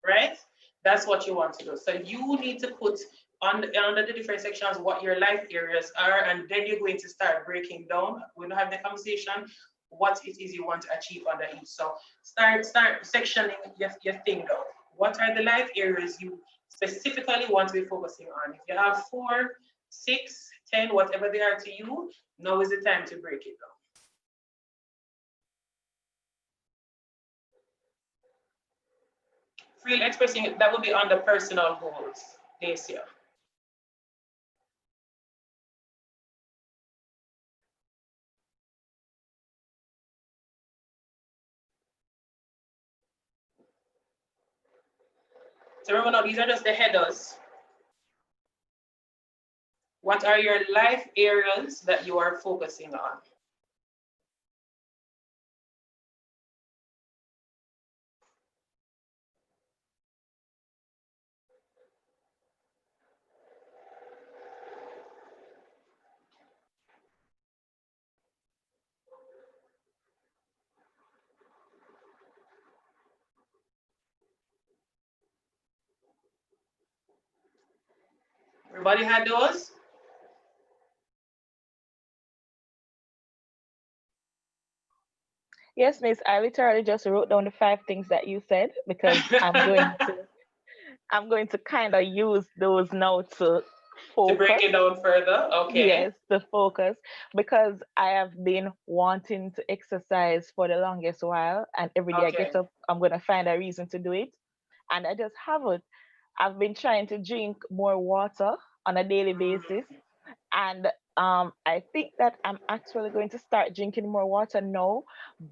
right? That's what you want to do. So you need to put under the different sections what your life areas are, and then you're going to start breaking down. We're not having the conversation, what it is you want to achieve under each. So start sectioning your thing down. What are the life areas you specifically want to be focusing on? If you have 4, 6, 10, whatever they are to you, now is the time to break it down. Freely expressing it, that would be under personal goals this year. So remember now, these are just the headers. What are your life areas that you are focusing on? Everybody had those? Yes, miss. I literally just wrote down the 5 things that you said because I'm going to kind of use those now to focus. To break it down further, okay. Yes, to focus, because I have been wanting to exercise for the longest while, and every day I get up, I'm going to find a reason to do it, and I just haven't. I've been trying to drink more water on a daily basis, and I think that I'm actually going to start drinking more water now,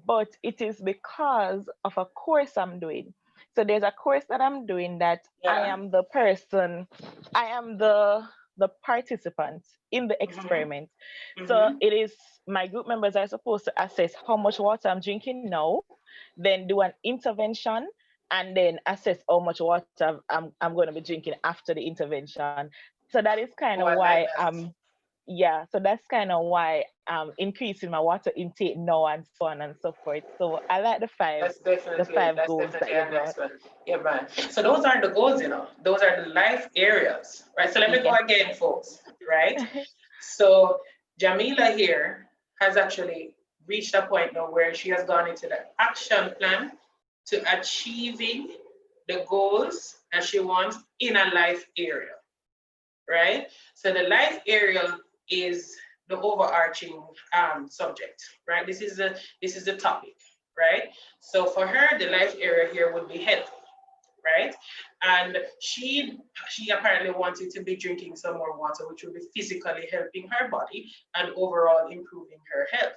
but it is because of a course I'm doing. So there's a course that I'm doing that I am the person, I am the participant in the experiment. So it is, my group members are supposed to assess how much water I'm drinking now, then do an intervention, and then assess how much water I'm going to be drinking after the intervention. So that is kind of why yeah, so that's kind of why I'm increasing my water intake now and so on and so forth. So I like the 5 goals that you brought. Yeah, man. So those aren't the goals, you know. Those are the life areas, right? So let me go again, folks, right? So Jamila here has actually reached a point now where she has gone into the action plan to achieving the goals that she wants in a life area, right? So the life area is the overarching subject, right? This is the topic, right? So for her, the life area here would be health, right? And she apparently wanted to be drinking some more water, which will be physically helping her body and overall improving her health.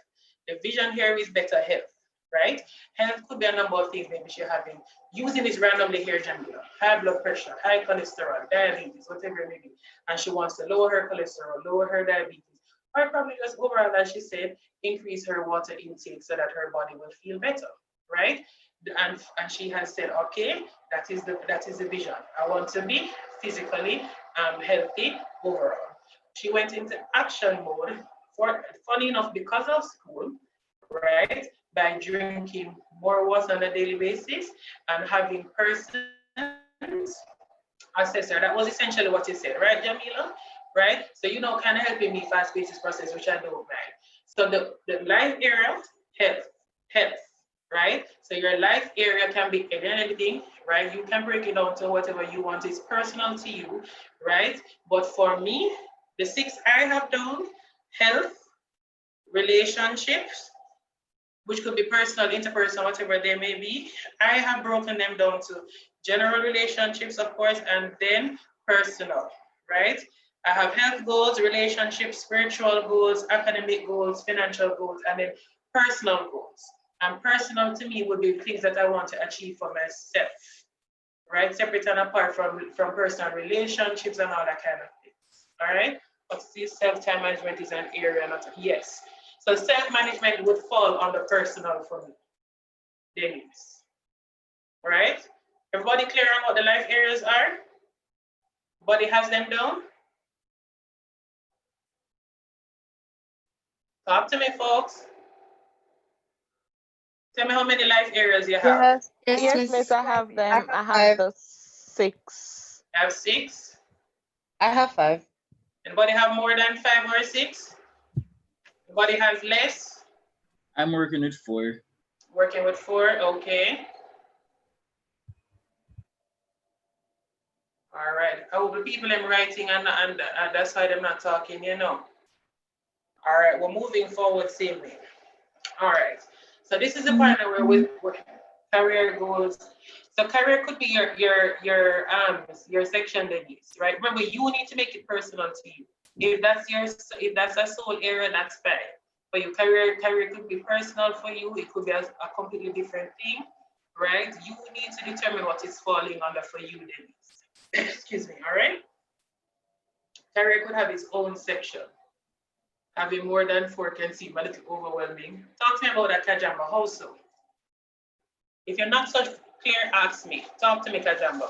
The vision here is better health, right? Health could be a number of things maybe she's having. Using this randomly here, Jamila, high blood pressure, high cholesterol, diabetes, whatever it may be. And she wants to lower her cholesterol, lower her diabetes, or probably just overall, as she said, increase her water intake so that her body will feel better, right? And she has said, okay, that is the vision. I want to be physically healthy overall. She went into action mode, funny enough, because of school, right? By drinking more water on a daily basis and having persons assessor. That was essentially what you said, right, Jamila? Right? So you know, kind of helping me fast pace this process, which I don't mind. So the life area, health, right? So your life area can be anything, right? You can break it down to whatever you want. It's personal to you, right? But for me, the 6 I have done, health, relationships, which could be personal, interpersonal, whatever they may be. I have broken them down to general relationships, of course, and then personal, right? I have health goals, relationships, spiritual goals, academic goals, financial goals, and then personal goals. And personal to me would be things that I want to achieve for myself, right? Separate and apart from personal relationships and all that kind of things, all right? But still self-time management is an area, not yes. So self-management would fall under personal for me, Denise, right? Everybody clear on what the life areas are? Everybody has them down? Talk to me, folks. Tell me how many life areas you have. Yes, Miss, I have them. I have 5. the 6. I have 6. I have 5. Anybody have more than 5 or 6? Anybody has less? I'm working with 4. Working with 4, okay. All right. How the people I'm writing and that's why they're not talking, you know. All right, we're moving forward same way. All right. So this is the part where with career goals. So career could be your section, Denise, right? Remember, you need to make it personal to you. If that's a sole area, that's fine. For your career could be personal for you. It could be a completely different thing, right? You need to determine what is falling under for you, Denise. Excuse me. All right. Career could have its own section. Having more than 4 can seem a little overwhelming. Talk to me about that, Kajamba. How so? If you're not so clear, ask me. Talk to me, Kajamba.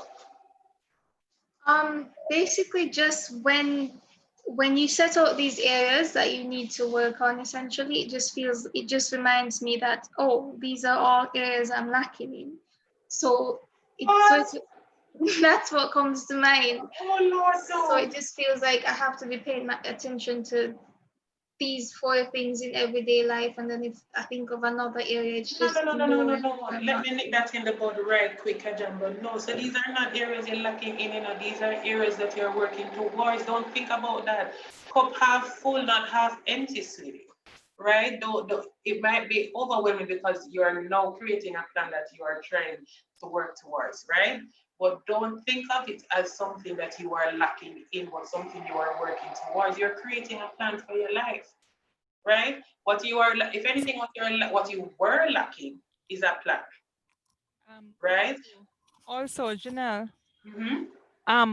Basically, just when you set out these areas that you need to work on, essentially, it just reminds me that, oh, these are all areas I'm lacking in. So that's what comes to mind. Oh Lord, no. So it just feels like I have to be paying attention to these 4 things in everyday life, and then if I think of another area, it's just no. Let me nick that in the bud right quick, Kajamba. No, so these are not areas you're lacking in, you know, these are areas that you're working towards. Don't think about that. Cup half full, not half empty, sweetie. Right? It might be overwhelming because you're now creating a plan that you are trying to work towards, right? But don't think of it as something that you are lacking in, but something you are working towards. You're creating a plan for your life, right? What you are, if anything, what you were lacking is a plan, right? Also, Janelle. Mm-hmm.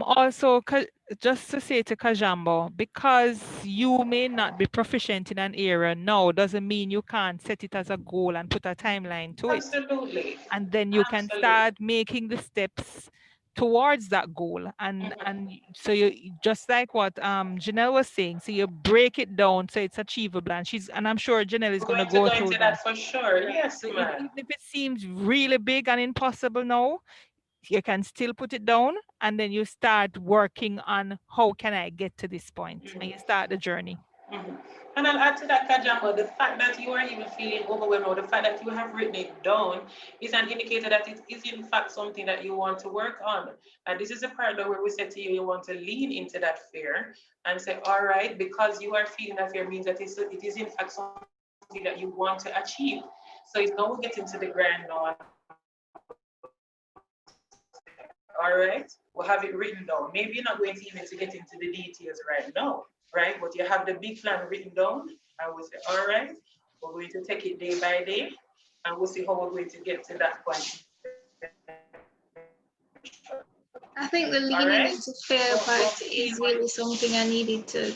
Also, just to say to Kajambo, because you may not be proficient in an area now, doesn't mean you can't set it as a goal and put a timeline to it. Absolutely. And then you can start making the steps towards that goal. And so you just like what Janelle was saying, so you break it down so it's achievable. And I'm sure Janelle is going to go through that for sure. Yes, so man. even if it seems really big and impossible now, you can still put it down, and then you start working on how can I get to this point, and you start the journey. And I'll add to that, Kajamba, the fact that you are even feeling overwhelmed, or the fact that you have written it down is an indicator that it is in fact something that you want to work on. And this is a part where we said to you, you want to lean into that fear and say, all right, because you are feeling that fear means that it is in fact something that you want to achieve. So it's now getting to the grind now. All right, we'll have it written down. Maybe you're not going to even to get into the details right now, right? But you have the big plan written down, and we'll say, all right, we're going to take it day by day, and we'll see how we're going to get to that point. I think the leaning into fear part is really something I needed to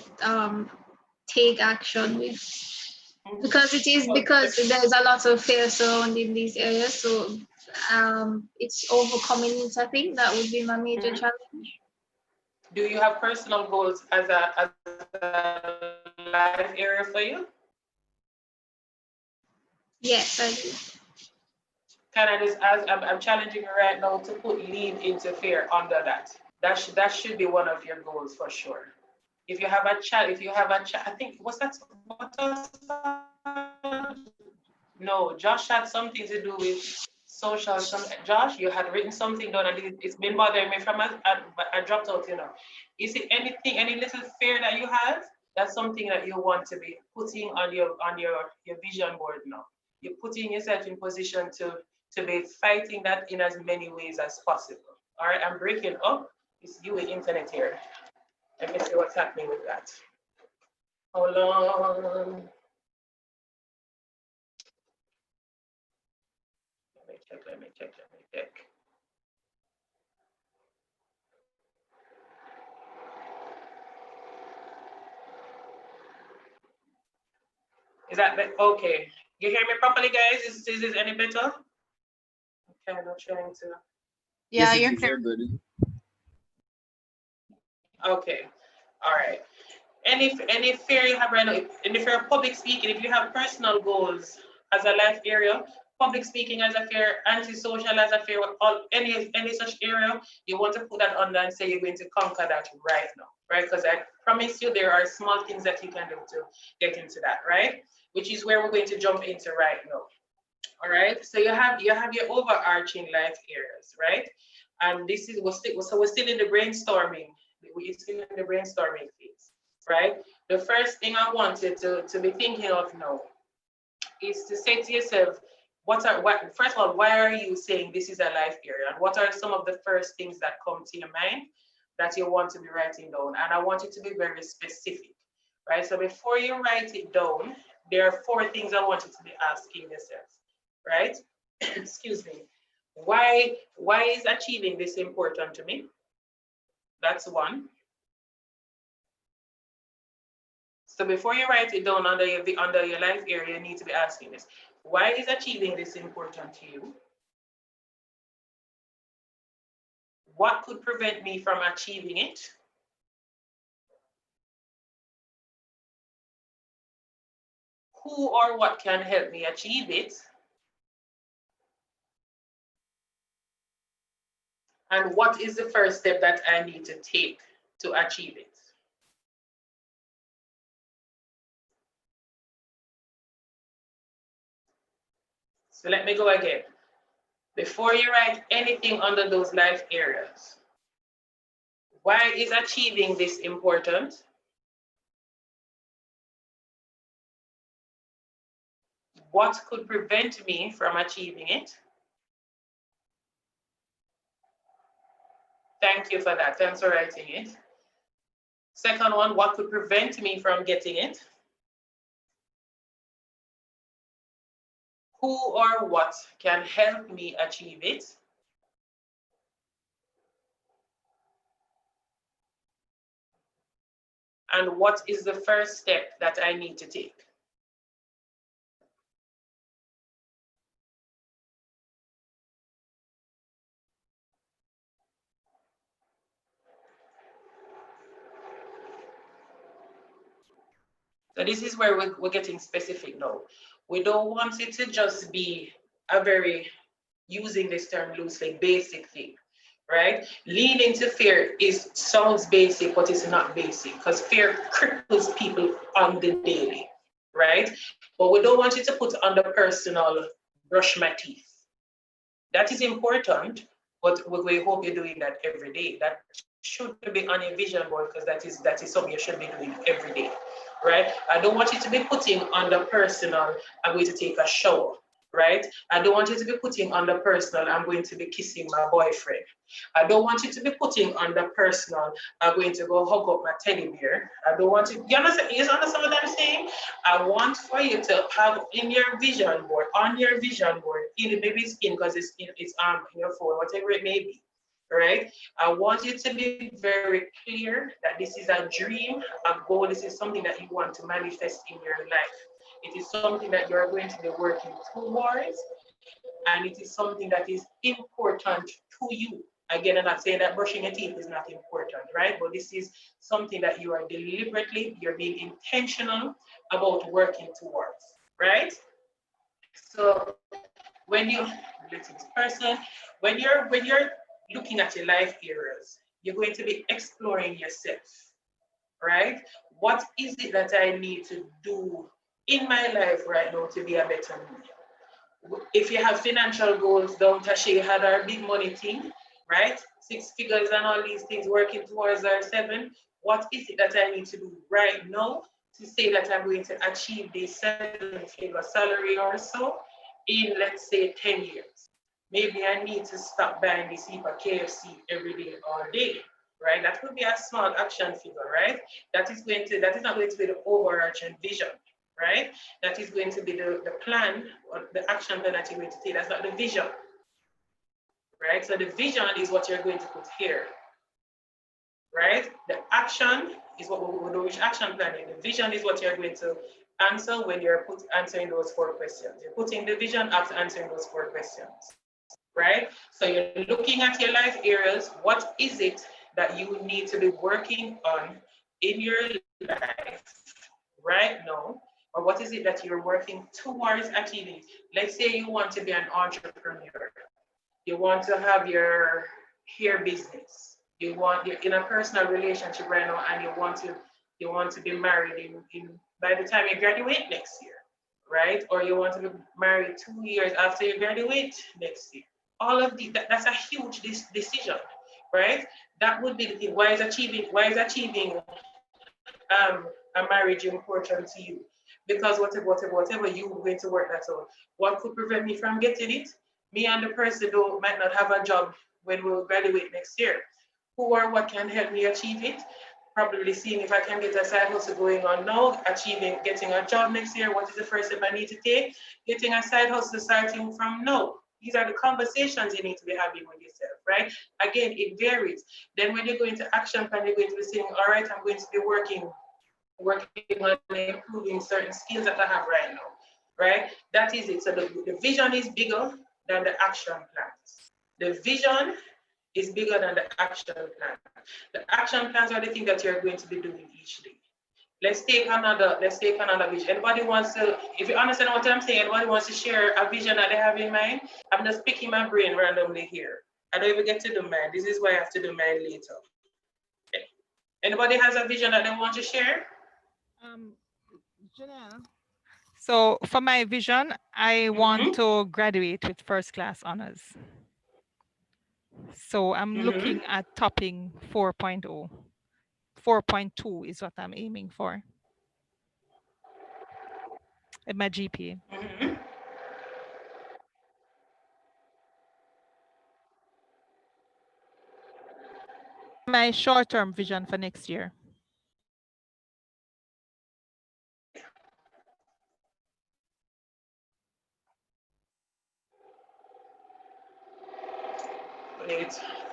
take action with, because there's a lot of fear surrounding these areas. So it's overcoming it. I think that would be my major challenge. Do you have personal goals as a life area for you? Yes, I do. Can I just ask, I'm challenging you right now to put lean into fear under that. That should be one of your goals for sure. If you have a chat, I think no, Josh had something to do with social. Josh, you had written something down, and it's been bothering me from I dropped out. Is it anything, any little fear that you have? That's something that you want to be putting on your vision board now. You're putting yourself in position to be fighting that in as many ways as possible. All right, I'm breaking up. It's you with internet here. Let me see what's happening with that. Hold on. Let me check. Is that okay? You hear me properly, guys? Is this any better? Okay, I'm not trying to. Yeah, Yes, you're it is, clear. good. Okay, all right. Any fear you have right now, and if you're public speaking, if you have personal goals as a life area, public speaking as a fear, antisocial as a fear, any such area, you want to put that under and say you're going to conquer that right now, right? Because I promise you there are small things that you can do to get into that, right? Which is where we're going to jump into right now. All right. So you have your overarching life areas, right? And this is we're still in the brainstorming. We're still in the brainstorming phase, right? The first thing I wanted to be thinking of now is to say to yourself, first of all, why are you saying this is a life area? And what are some of the first things that come to your mind that you want to be writing down? And I want you to be very specific, right? So before you write it down, there are 4 things I want you to be asking yourself, right? Excuse me. Why is achieving this important to me? That's one. So before you write it down under your life area, you need to be asking this. Why is achieving this important to you? What could prevent me from achieving it? Who or what can help me achieve it? And what is the first step that I need to take to achieve it? So let me go again. Before you write anything under those life areas, why is achieving this important? What could prevent me from achieving it? Thank you for that. Thanks for writing it. Second one, what could prevent me from getting it? Who or what can help me achieve it? And what is the first step that I need to take? So this is where we're getting specific now. We don't want it to just be a very, using this term loosely, basic thing, right? Lean into fear sounds basic, but it's not basic because fear cripples people on the daily, right? But we don't want you to put on the personal brush my teeth. That is important, but we hope you're doing that every day. That should be on your vision board because that is something you should be doing every day, right? I don't want you to be putting on the personal, I'm going to take a shower, right? I don't want you to be putting on the personal, I'm going to be kissing my boyfriend. I don't want you to be putting on the personal, I'm going to go hug up my teddy bear. I don't want you, you understand what I'm saying? I want for you to have in your vision board, on your vision board, maybe it's in because it's in your phone, whatever it may be, right? I want you to be very clear that this is a dream, a goal, this is something that you want to manifest in your life. It is something that you're going to be working towards, and it is something that is important to you. Again, I'm not saying that brushing your teeth is not important, right? But this is something that you are deliberately, you're being intentional about working towards, right? So when you're looking at your life areas, you're going to be exploring yourself, right? What is it that I need to do in my life right now to be a better me? If you have financial goals, don't Tashay had our big money thing, right? 6 figures and all these things working towards our 7. What is it that I need to do right now to say that I'm going to achieve this 7-figure salary or so in, let's say, 10 years? Maybe I need to stop buying this heap of KFC every day, all day, right? That could be a small action figure, right? That is not going to be the overarching vision, right? That is going to be the plan or the action plan that you're going to take. That's not the vision, right? So the vision is what you're going to put here, right? The action is what we will do, which action planning. The vision is what you're going to answer when you're answering those 4 questions. You're putting the vision after answering those 4 questions, right? So you're looking at your life areas. What is it that you need to be working on in your life right now? Or what is it that you're working towards achieving? Let's say you want to be an entrepreneur. You want to have your hair business. You're in a personal relationship right now, and you want to be married by the time you graduate next year, right? Or you want to be married 2 years after you graduate next year. All of that's a huge decision, right? That would be the thing. Why is achieving a marriage important to you? Because whatever you're going to work that out. What could prevent me from getting it? Me and the person who might not have a job when we'll graduate next year. Who or what can help me achieve it? Probably seeing if I can get a side hustle going on now, getting a job next year. What is the first step I need to take? Getting a side hustle starting from now. These are the conversations you need to be having with yourself, right? Again, it varies. Then when you go into action plan, you're going to be saying, all right, I'm going to be working on improving certain skills that I have right now, right? That is it. So the vision is bigger than the action plans. The vision is bigger than the action plan. The action plans are the things that you're going to be doing each day. Let's take another vision. Anybody wants to, if you understand what I'm saying, anybody wants to share a vision that they have in mind? I'm just picking my brain randomly here. I don't even get to do mine. This is why I have to do mine later. Okay. Anybody has a vision that they want to share? Janelle. So for my vision, I want to graduate with first class honors. So I'm looking at topping 4.0. 4.2 is what I'm aiming for at my GPA. My short-term vision for next year.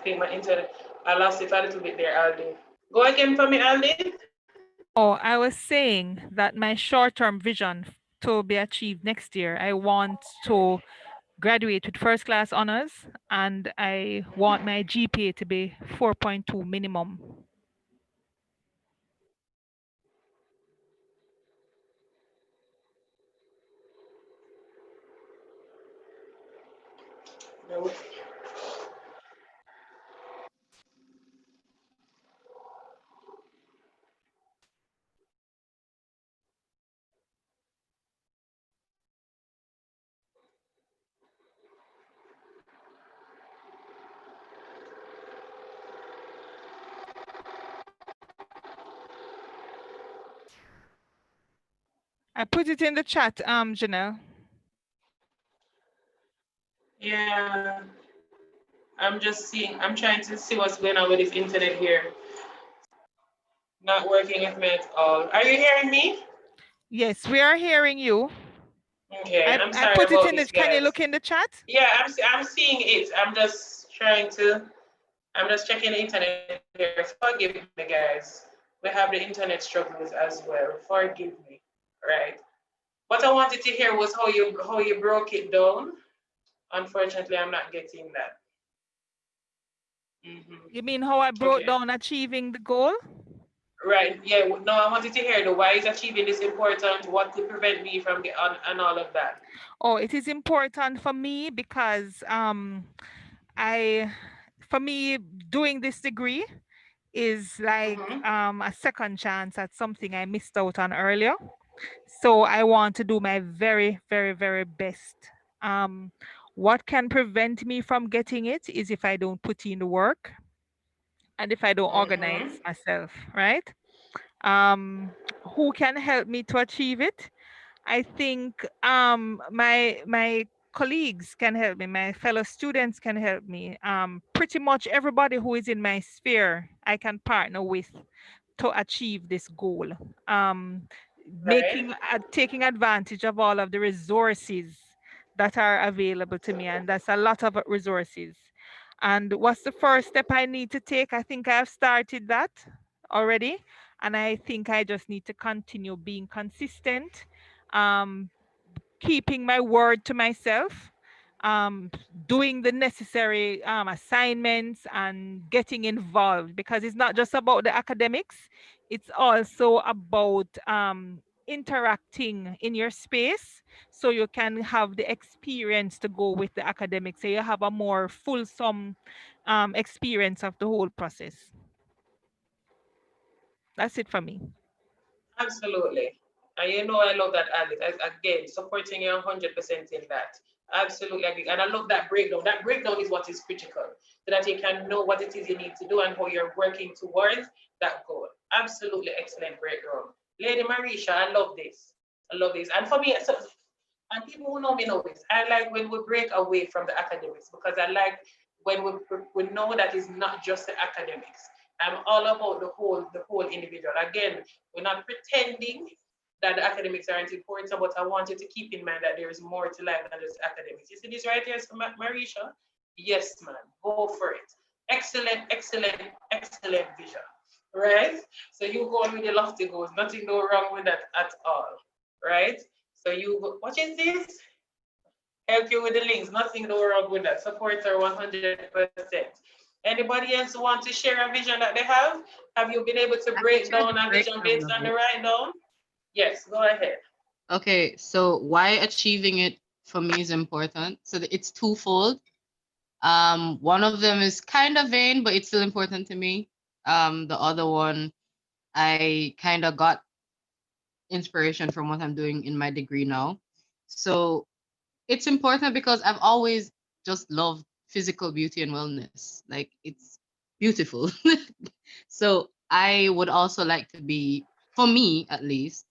My internet. I lost it a little bit there, Aldi. Go again for me, Aldi. Oh, I was saying that my short-term vision to be achieved next year, I want to graduate with first class honors, and I want my GPA to be 4.2 minimum. No. I put it in the chat, Janelle. Yeah, I'm trying to see what's going on with this internet here. Not working with me at all. Are you hearing me? Yes, we are hearing you. Okay, I'm sorry I put about it in this, Can you guys. look in the chat? Yeah, I'm seeing it. I'm just checking the internet here. Forgive me, guys. We have the internet struggles as well. Forgive me. Right. What I wanted to hear was how you broke it down. Unfortunately, I'm not getting that. You mean how I broke down achieving the goal? Right. Yeah. No, I wanted to hear the why is achieving this important? What could prevent me from getting on and all of that? Oh, it is important for me because for me doing this degree, is like Mhm. a second chance at something I missed out on earlier. So I want to do my very, very, very best. Um, what can prevent me from getting it is if I don't put in the work and if I don't organize Mhm. myself, right? Um, who can help me to achieve it? I think my colleagues can help me, my fellow students can help me. Pretty much everybody who is in my sphere, I can partner with to achieve this goal. Um, Right. taking advantage of all of the resources that are available to me, and that's a lot of resources. And what's the first step I need to take? I think I've started that already, and I think I just need to continue being consistent, um, keeping my word to myself, um, doing the necessary assignments and getting involved, because it's not just about the academics, it's also about interacting in your space so you can have the experience to go with the academics, so you have a more fulsome experience of the whole process. That's it for me. Absolutely. And you know, I love that, Alice. Again, supporting you 100% in that. Absolutely agree. And I love that breakdown. That breakdown is what is critical so that you can know what it is you need to do and how you're working towards that goal. Absolutely excellent breakdown. Lady Marisha, I love this. I love this. And for me, so, and people who know me know this, I like when we break away from the academics because I like when we know that it's not just the academics. I'm all about the whole individual. Again, we're not pretending that the academics aren't important, but I want you to keep in mind that there is more to life than just academics. You see this right here, so Marisha? Yes, man, go for it. Excellent, excellent, excellent vision. Right? So you go on with your lofty goals. Nothing no wrong with that at all. Right? So you go, what is this? Help you with the links. Nothing no wrong with that. Support her 100%. Anybody else want to share a vision that they have? Have you been able to I can break share down the a vision breakdown based of on the it. write down? Yes, go ahead. Okay, so why achieving it for me is important. So it's twofold. One of them is kind of vain, but it's still important to me. The other one, I kind of got inspiration from what I'm doing in my degree now. So it's important because I've always just loved physical beauty and wellness. Like it's beautiful. So I would also like to be, for me at least,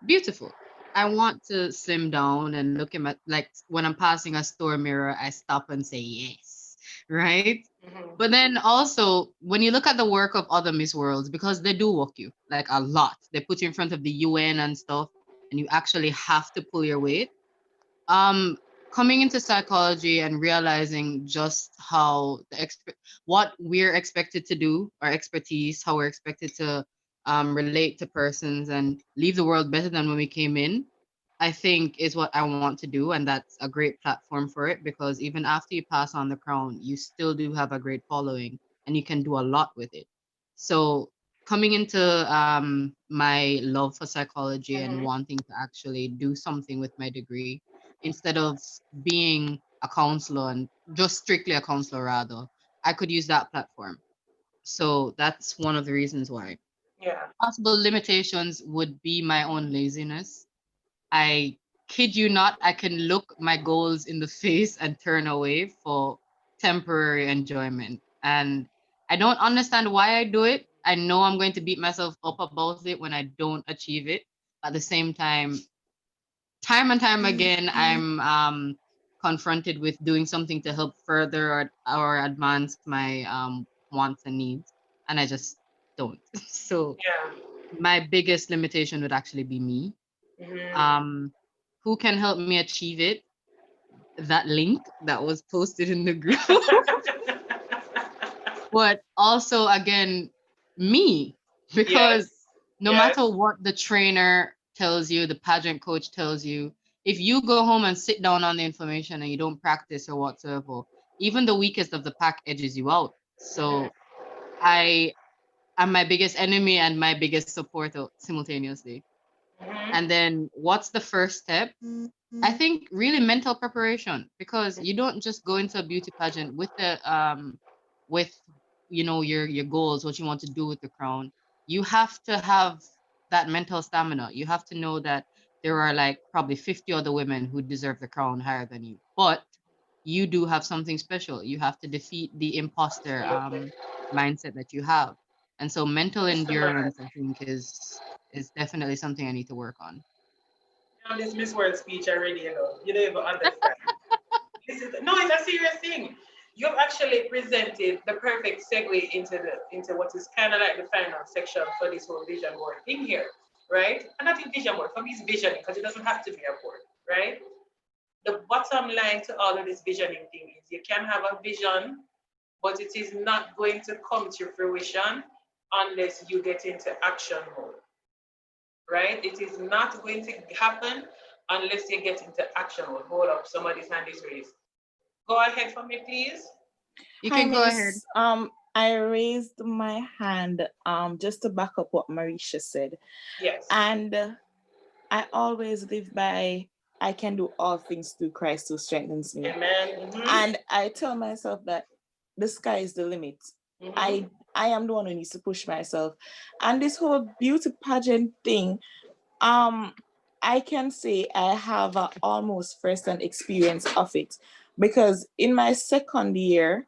beautiful. I want to slim down and look at my, like when I'm passing a store mirror, I stop and say yes, right? Mhm. But then also when you look at the work of other Miss Worlds, because they do work you like a lot, they put you in front of the UN and stuff, and you actually have to pull your weight. Um, Coming into psychology and realizing just how what we're expected to do, our expertise, how we're expected to relate to persons and leave the world better than when we came in, I think is what I want to do, and that's a great platform for it because even after you pass on the crown, you still do have a great following, and you can do a lot with it. So coming into my love for psychology and Mhm. wanting to actually do something with my degree instead of being a counselor and just strictly a counselor rather, I could use that platform. So that's one of the reasons why. Yeah. Possible limitations would be my own laziness. I kid you not, I can look my goals in the face and turn away for temporary enjoyment. And I don't understand why I do it. I know I'm going to beat myself up about it when I don't achieve it. At the same time and time again, I'm confronted with doing something to help further or advance my wants and needs, and I just don't. So Yeah. my biggest limitation would actually be me. Mhm. Um, who can help me achieve it? That link that was posted in the group. But also again, me, because Yes. no Yes. matter what the trainer tells you, the pageant coach tells you, if you go home and sit down on the information and you don't practice or whatsoever, even the weakest of the pack edges you out. Mhm. So I am my biggest enemy and my biggest supporter simultaneously. Mhm. And then what's the first step? I think really mental preparation, because you don't just go into a beauty pageant with the with you know, your goals, what you want to do with the crown, you have to have that mental stamina. You have to know that there are like probably 50 other women who deserve the crown higher than you, but you do have something special. You have to defeat the imposter Absolutely. mindset that you have. And so mental Mr. Mann, endurance, I think, is definitely something I need to work on. on this Miss World speech already, you know, you don't even understand. No, it's a serious thing. You've actually presented the perfect segue into what is kind of like the final section for this whole vision board thing here, right? And not in vision board, for me it's visioning, because it doesn't have to be a board, right? The bottom line to all of this visioning thing is you can have a vision, but it is not going to come to fruition unless you get into action mode, right? It is not going to happen unless you get into action mode. Hold up, somebody's hand is raised. Go ahead for me, please. You Hi, can go ahead. Miss. I raised my hand just to back up what Marisha said. Yes. And I always live by, I can do all things through Christ who strengthens me. Amen. Mhm. And I tell myself that the sky is the limit. Mhm. I am the one who needs to push myself. And this whole beauty pageant thing, I can say I have a almost first-hand experience of it, because in my second year,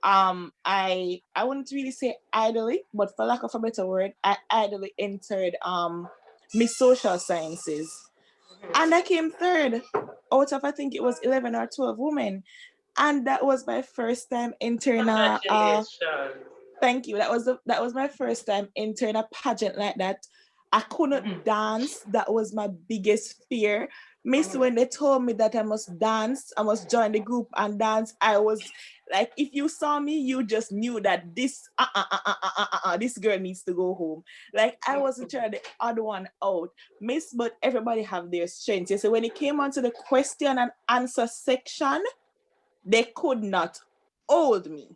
I wouldn't really say idly, but for lack of a better word, I idly entered Miss Social Sciences, and I came third out of, I think it was 11 or 12 women, and that was my first time entering a Congratulations. thank you. That was my first time entering a pageant like that. I couldn't dance. That was my biggest fear. Miss, when they told me that I must dance, I must join the group and dance, I was like, if you saw me, you just knew that this girl needs to go home. Like, I was literally the odd one out. Miss, but everybody have their strengths. You see, when it came onto the question and answer section, they could not hold me.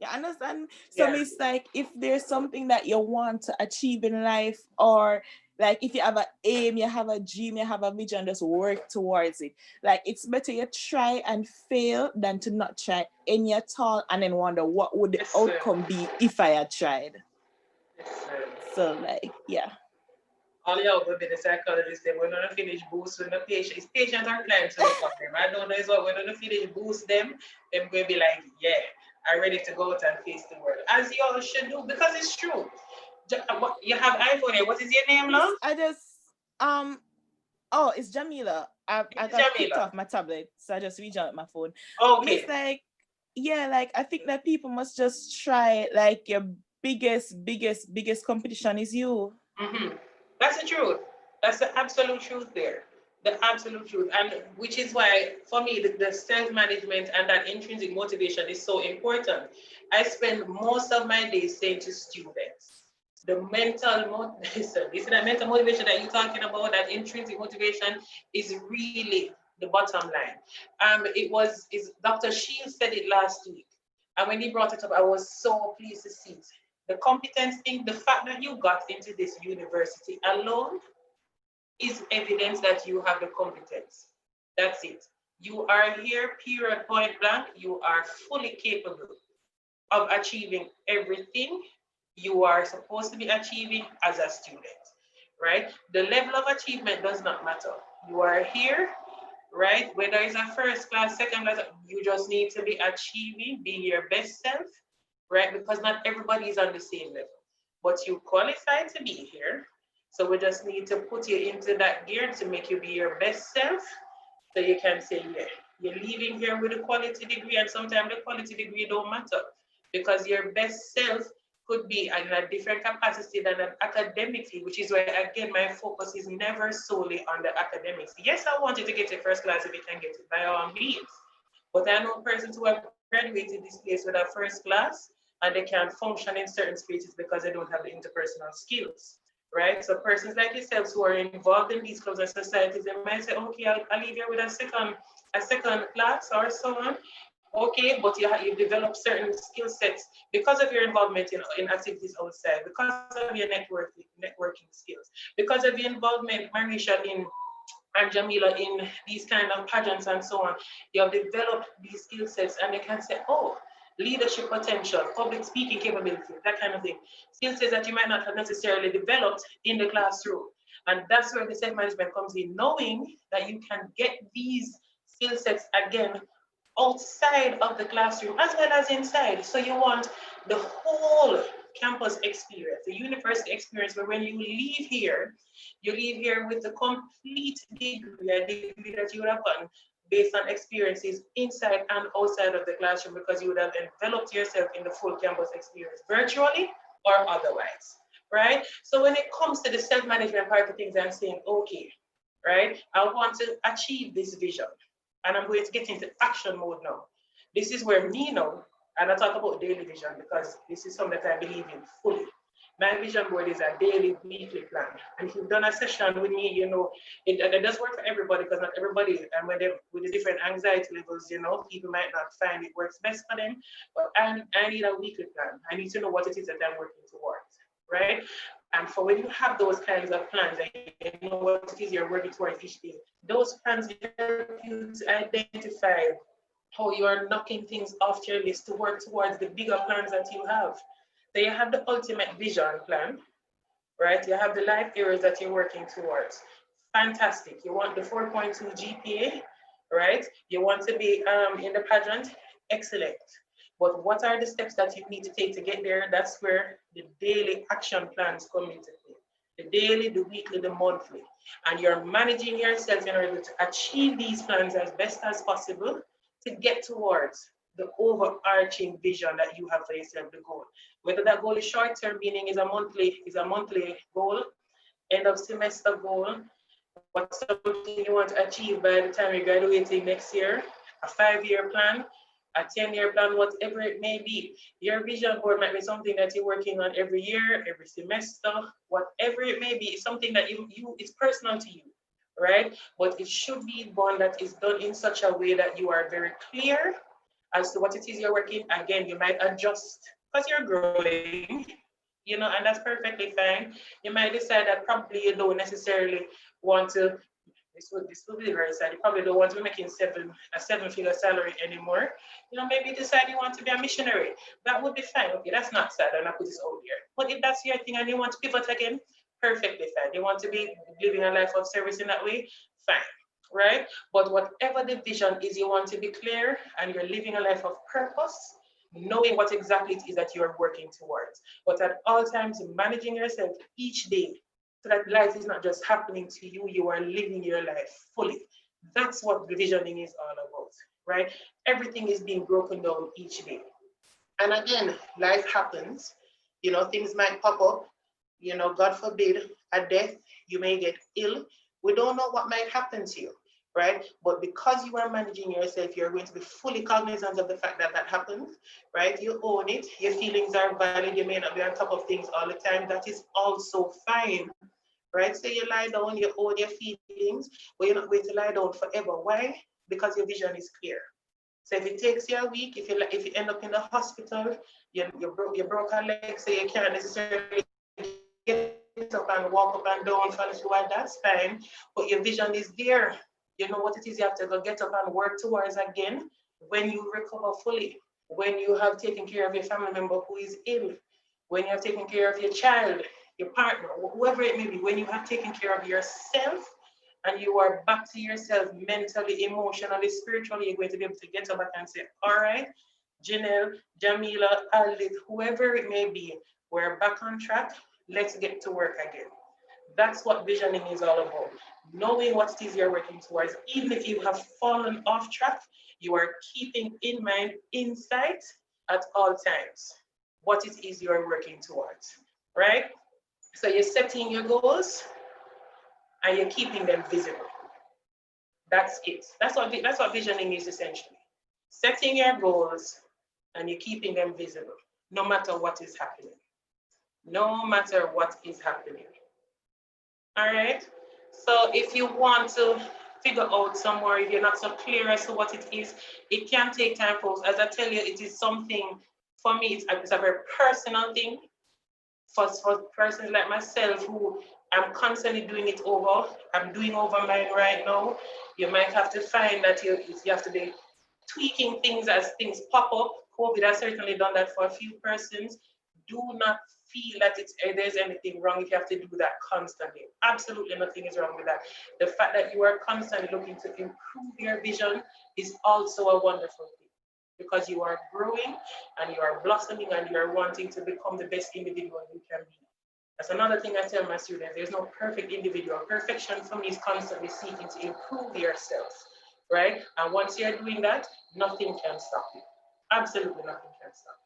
You understand? So Yeah. it's like, if there's something that you want to achieve in life, or like if you have an aim, you have a dream, you have a vision, just work towards it. Like, it's better you try and fail than to not try any at all and then wonder what would the outcome be if I had tried. So like, yeah. All y'all will be the psychologists. They will not finish boost when the patient. It's patients are clients to look at them. I don't know is what we're going to finish boost them. They're going to be like, yeah, I'm ready to go out and face the world. As you all should do, because it's true. You have iPhone here. What is your name, love? I just oh, it's Jamila. I got kicked off my tablet, so I just reached out my phone. Okay. It's like, yeah, like I think that people must just try, like, your biggest competition is you. Mm-hmm. That's the truth. That's the absolute truth there. The absolute truth. And which is why, for me, the self-management and that intrinsic motivation is so important. I spend most of my days saying to students, the mental mental motivation that you're talking about, that intrinsic motivation, is really the bottom line. Dr. Shields said it last week. And when he brought it up, I was so pleased to see it. The competence thing, the fact that you got into this university alone is evidence that you have the competence. That's it. You are here, period, point blank. You are fully capable of achieving everything you are supposed to be achieving as a student, right? The level of achievement does not matter. You are here, right? Whether it's a first class, second class, you just need to be achieving, being your best self, right? Because not everybody is on the same level, but you qualify to be here. So we just need to put you into that gear to make you be your best self. So you can say, yeah, you're leaving here with a quality degree, and sometimes the quality degree don't matter, because your best self could be in a different capacity than an academically, which is why, again, my focus is never solely on the academics. Yes, I want you to get a first class if you can get it, by all means. But I know persons who have graduated this place with a first class and they can't function in certain spaces because they don't have the interpersonal skills, right? So persons like yourselves who are involved in these clubs and societies, they might say, okay, I'll leave here with a second class or so on. Okay, but you've developed certain skill sets because of your involvement in activities outside, because of your networking skills, because of your involvement, Marisha, and Jamila, in these kind of pageants and so on. You have developed these skill sets, and they can say, oh, leadership potential, public speaking capability, that kind of thing. Skill sets that you might not have necessarily developed in the classroom. And that's where the self-management comes in, knowing that you can get these skill sets again outside of the classroom as well as inside. So you want the whole campus experience, the university experience, where when you leave here, you leave here with the complete degree, a degree that you would have gotten based on experiences inside and outside of the classroom, because you would have enveloped yourself in the full campus experience, virtually or otherwise, right? So when it comes to the self-management part of things, I'm saying, okay, right, I want to achieve this vision, and I'm going to get into action mode now. This is where me now, and I talk about daily vision because this is something that I believe in fully. My vision board is a daily, weekly plan. And if you've done a session with me, you know, it does work for everybody, because not everybody, and with the different anxiety levels, you know, people might not find it works best for them. But I need a weekly plan. I need to know what it is that I'm working towards, right? And for when you have those kinds of plans, and you know what it is you're working towards each day, those plans help you to identify how you are knocking things off your list to work towards the bigger plans that you have. So you have the ultimate vision plan, right? You have the life areas that you're working towards. Fantastic. You want the 4.2 GPA, right? You want to be in the pageant. Excellent. But what are the steps that you need to take to get there? That's where the daily action plans come into play. The daily, the weekly, the monthly. And you're managing yourself in order to achieve these plans as best as possible to get towards the overarching vision that you have for yourself, the goal. Whether that goal is short-term, meaning is a monthly goal, end of semester goal, what's something you want to achieve by the time you're graduating next year, a 5-year plan, a 10-year plan, whatever it may be. Your vision board might be something that you're working on every year, every semester, whatever it may be. It's something that it's personal to you, right? But it should be one that is done in such a way that you are very clear as to what it is you're working. Again, you might adjust because you're growing, you know, and that's perfectly fine. You might decide that probably you don't necessarily want to, this will be very sad, you probably don't want to be making a seven-figure salary anymore. You know, maybe decide you want to be a missionary. That would be fine. Okay, that's not sad, and I put this out here. But if that's your thing and you want to pivot again, perfectly fine. You want to be living a life of service in that way, fine. Right? But whatever the vision is, you want to be clear and you're living a life of purpose, knowing what exactly it is that you're working towards. But at all times, managing yourself each day so that life is not just happening to you, you are living your life fully. That's what the visioning is all about, right? Everything is being broken down each day. And again, life happens, you know, things might pop up, you know, God forbid, a death, you may get ill. We don't know what might happen to you, right? But because you are managing yourself, you're going to be fully cognizant of the fact that that happens, right? You own it. Your feelings are valid. You may not be on top of things all the time. That is also fine, right? So you lie down, you own your feelings, but you're not going to lie down forever. Why? Because your vision is clear. So if it takes you a week, if you end up in the hospital, you broke a leg, so you can't necessarily get up and walk up and down, follow through, and that's fine. But your vision is there. You know what it is you have to go get up and work towards again when you recover fully, when you have taken care of your family member who is ill, when you have taken care of your child, your partner, whoever it may be, when you have taken care of yourself and you are back to yourself mentally, emotionally, spiritually, you're going to be able to get up and say, all right, Janelle, Jamila, Aldith, whoever it may be, we're back on track. Let's get to work again. That's what visioning is all about. Knowing what it is you're working towards. Even if you have fallen off track, you are keeping in mind, insight at all times, what it is you're working towards, right? So you're setting your goals and you're keeping them visible. That's it. That's what visioning is essentially. Setting your goals and you're keeping them visible, no matter what is happening. No matter what is happening. All right. So if you want to figure out some more, if you're not so clear as to what it is, it can take time, folks. As I tell you, it is something, for me, it's a very personal thing. For persons like myself who I'm constantly doing it over, I'm doing over mine right now. You might have to find that you have to be tweaking things as things pop up, COVID has certainly done that for a few persons. Do not feel that there's anything wrong if you have to do that constantly. Absolutely nothing is wrong with that. The fact that you are constantly looking to improve your vision is also a wonderful thing, because you are growing and you are blossoming and you are wanting to become the best individual you can be. That's another thing I tell my students. There's no perfect individual. Perfection for me is constantly seeking to improve yourself, right? And once you're doing that, nothing can stop you. Absolutely nothing can stop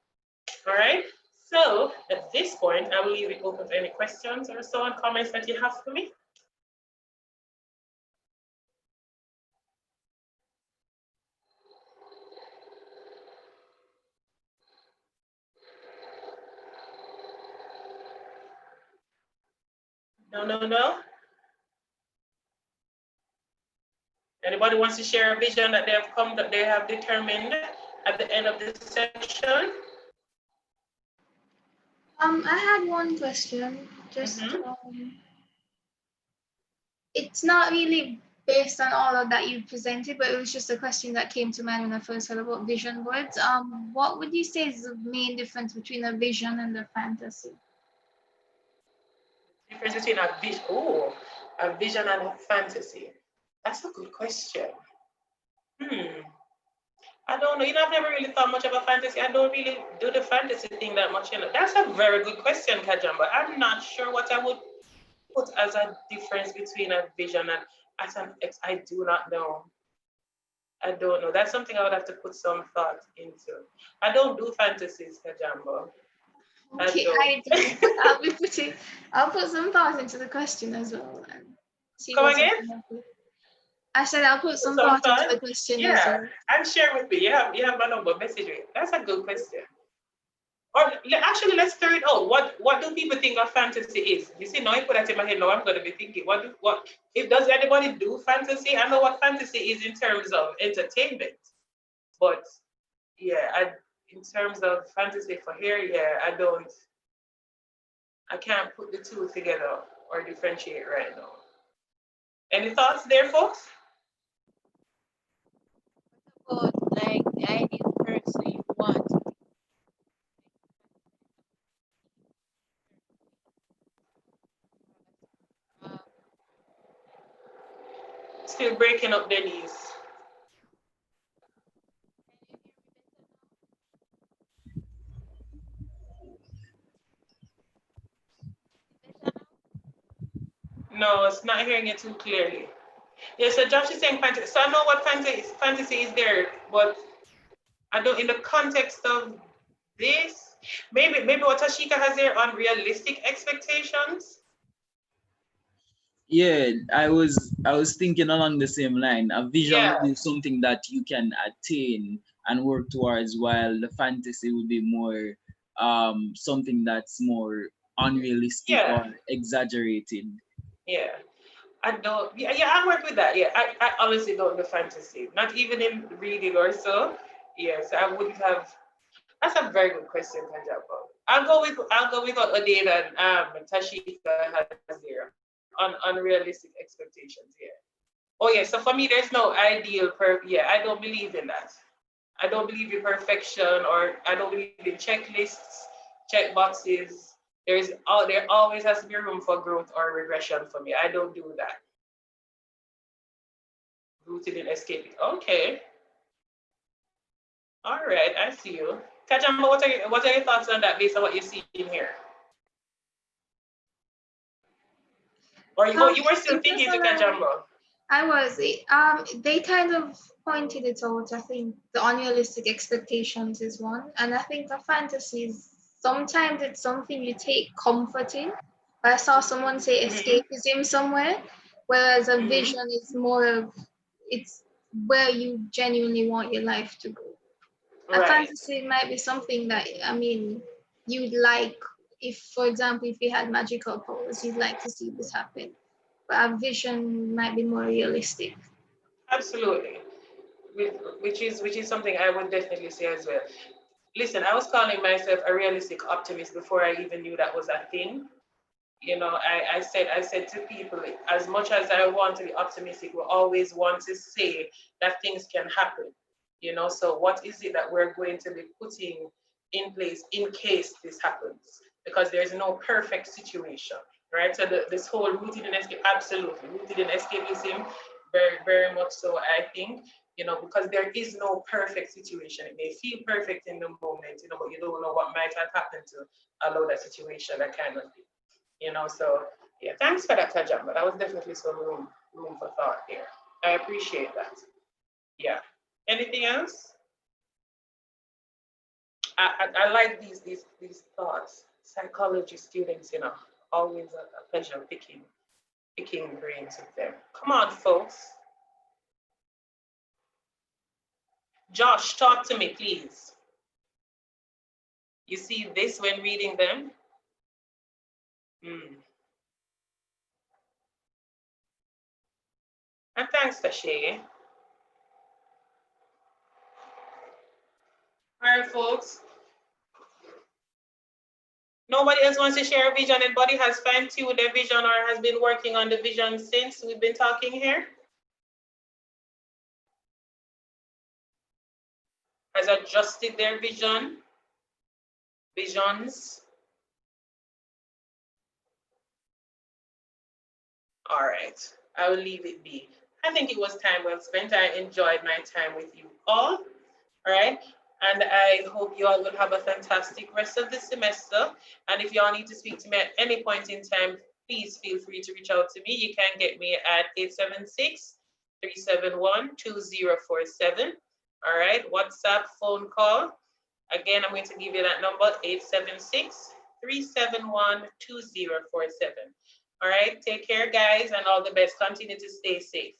you. All right? So at this point, I will leave it open for any questions or so on, comments that you have for me. No. Anybody wants to share a vision that they have determined at the end of this session? I had one question. Just it's not really based on all of that you presented, but it was just a question that came to mind when I first heard about vision boards. What would you say is the main difference between a vision and a fantasy? Difference between a vision and a fantasy. That's a good question. I don't know. I've never really thought much about fantasy. I don't really do the fantasy thing that much. That's a very good question, Kajamba. I'm not sure what I would put as a difference between a vision and I do not know. I don't know. That's something I would have to put some thought into. I don't do fantasies, Kajamba. Okay, I do. I'll put some thought into the question as well. And see. Come again? I said I'll put some thought into the question as well. And share with me. You have my number. Message me. That's a good question. Or actually, let's throw it out. What do people think of fantasy is? You see, now you put that in my head. Now I'm going to be thinking. Does anybody do fantasy? I know what fantasy is in terms of entertainment, but yeah, in terms of fantasy for here, yeah, I can't put the two together or differentiate right now. Any thoughts there, folks? About like the ideal person you want. Still breaking up, Denise. No, it's not hearing it too clearly. Yeah, so Josh is saying fantasy. So I know what fantasy is there, but I don't, in the context of this, maybe what Tashika has there, unrealistic expectations. Yeah, I was thinking along the same line. A vision is something that you can attain and work towards, while the fantasy would be more something that's more unrealistic or exaggerated. Yeah. I don't, I work with that. Yeah, I honestly don't do fantasy, not even in reading or so. Yes, I wouldn't have. That's a very good question, Kanjapa. I'll go with what Adela and Tashika has there on unrealistic expectations. Yeah. Oh yeah. So for me, there's no ideal I don't believe in that. I don't believe in perfection, or I don't believe in checklists, check boxes. There always has to be room for growth or regression for me. I don't do that. Rooted in escaping. Okay. All right, I see you. Kajamba, what are your thoughts on that based on what you see in here? Or you were still thinking to Kajamba? I was. They kind of pointed it out. I think the unrealistic expectations is one, and I think the fantasies. Sometimes it's something you take comfort in. I saw someone say escapism somewhere, whereas a vision is more of it's where you genuinely want your life to go. Right. A fantasy might be something that you'd like. If, for example, if you had magical powers, you'd like to see this happen. But a vision might be more realistic. Absolutely, which is something I would definitely say as well. Listen, I was calling myself a realistic optimist before I even knew that was a thing. I said to people, as much as I want to be optimistic, we always want to say that things can happen. You know, so what is it that we're going to be putting in place in case this happens? Because there's no perfect situation, right? So this whole rooted in escape, absolutely rooted in escapism, very, very much so, I think, you know, because there is no perfect situation. It may feel perfect in the moment, you know, but you don't know what might have happened to allow that situation that kind of thing, you know. So yeah, thanks for that, Kajamba. That was definitely some room for thought there. I appreciate that. Yeah. Anything else? I like these thoughts. Psychology students, you know, always a pleasure picking brains with them. Come on, folks. Josh, talk to me, please. You see this when reading them? And thanks, Tashay. All right, folks. Nobody else wants to share a vision. Anybody has fine-tuned their vision or has been working on the vision since we've been talking here? Has adjusted their visions? All right, I will leave it be. I think it was time well spent. I enjoyed my time with you all right? And I hope you all will have a fantastic rest of the semester. And if you all need to speak to me at any point in time, please feel free to reach out to me. You can get me at 876-371-2047. All right, WhatsApp, phone call. Again, I'm going to give you that number, 876-371-2047. All right, take care, guys, and all the best. Continue to stay safe.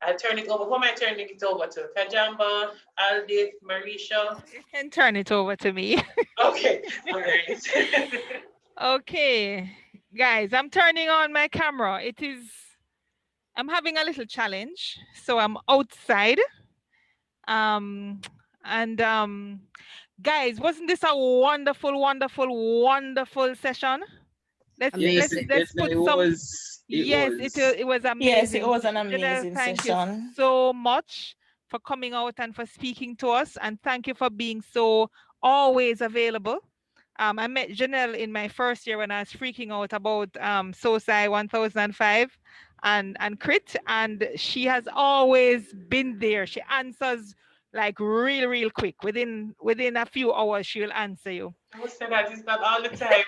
I'll turn it over. Who am I turning it over to? Kajamba, Aldith, Marisha? You can turn it over to me. Okay, all right. Okay, guys, I'm turning on my camera. I'm having a little challenge. So I'm outside. Guys, wasn't this a wonderful, wonderful, wonderful session? Let's put some. It was amazing. Yes, it was an amazing Janelle, thank session. you so much for coming out and for speaking to us, and thank you for being so always available. I met Janelle in my first year when I was freaking out about SOSI 1005 and CRIT, and she has always been there. She answers like real quick. Within a few hours, she'll answer you. I would say that it's not all the time.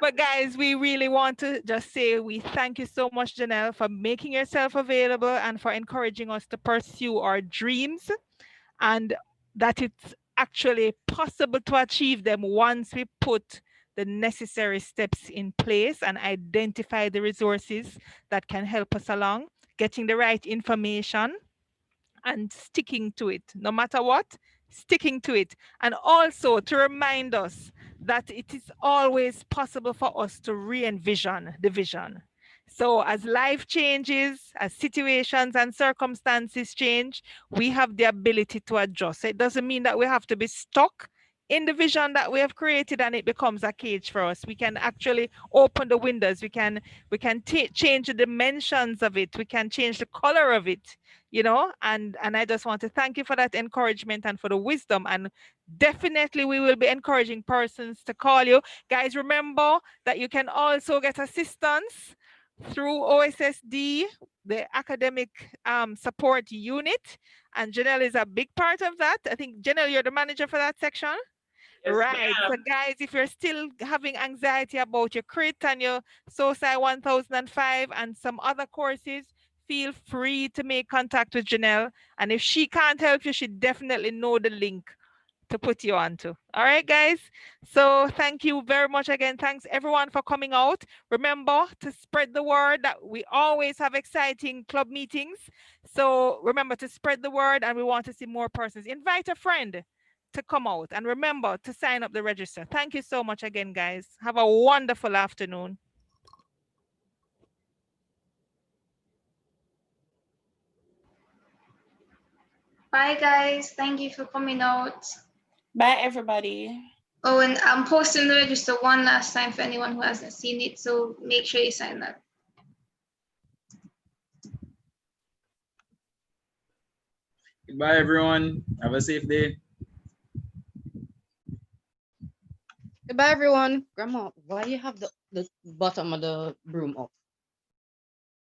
But guys, we really want to just say we thank you so much, Janelle, for making yourself available and for encouraging us to pursue our dreams, and that it's actually possible to achieve them once we put the necessary steps in place and identify the resources that can help us along, getting the right information and sticking to it. No matter what, sticking to it. And also to remind us that it is always possible for us to re-envision the vision. So as life changes, as situations and circumstances change, we have the ability to adjust. It doesn't mean that we have to be stuck in the vision that we have created and it becomes a cage for us. We can actually open the windows. We can change the dimensions of it. We can change the color of it, you know, and I just want to thank you for that encouragement and for the wisdom. And definitely we will be encouraging persons to call you. Guys, remember that you can also get assistance through OSSD, the academic support unit. And Janelle is a big part of that. I think, Janelle, you're the manager for that section? Yes, right. So guys, if you're still having anxiety about your CRIT and your SOSI 1005 and some other courses, feel free to make contact with Janelle. And if she can't help you, she definitely know the link to put you onto. All right, guys. So thank you very much again. Thanks everyone for coming out. Remember to spread the word that we always have exciting club meetings. So remember to spread the word, and we want to see more persons. Invite a friend to come out, and remember to sign up the register. Thank you so much again, guys. Have a wonderful afternoon. Bye, guys. Thank you for coming out. Bye, everybody. Oh, and I'm posting the register one last time for anyone who hasn't seen it, so make sure you sign up. Goodbye, everyone. Have a safe day. Goodbye, everyone. Grandma, why you have the bottom of the broom up?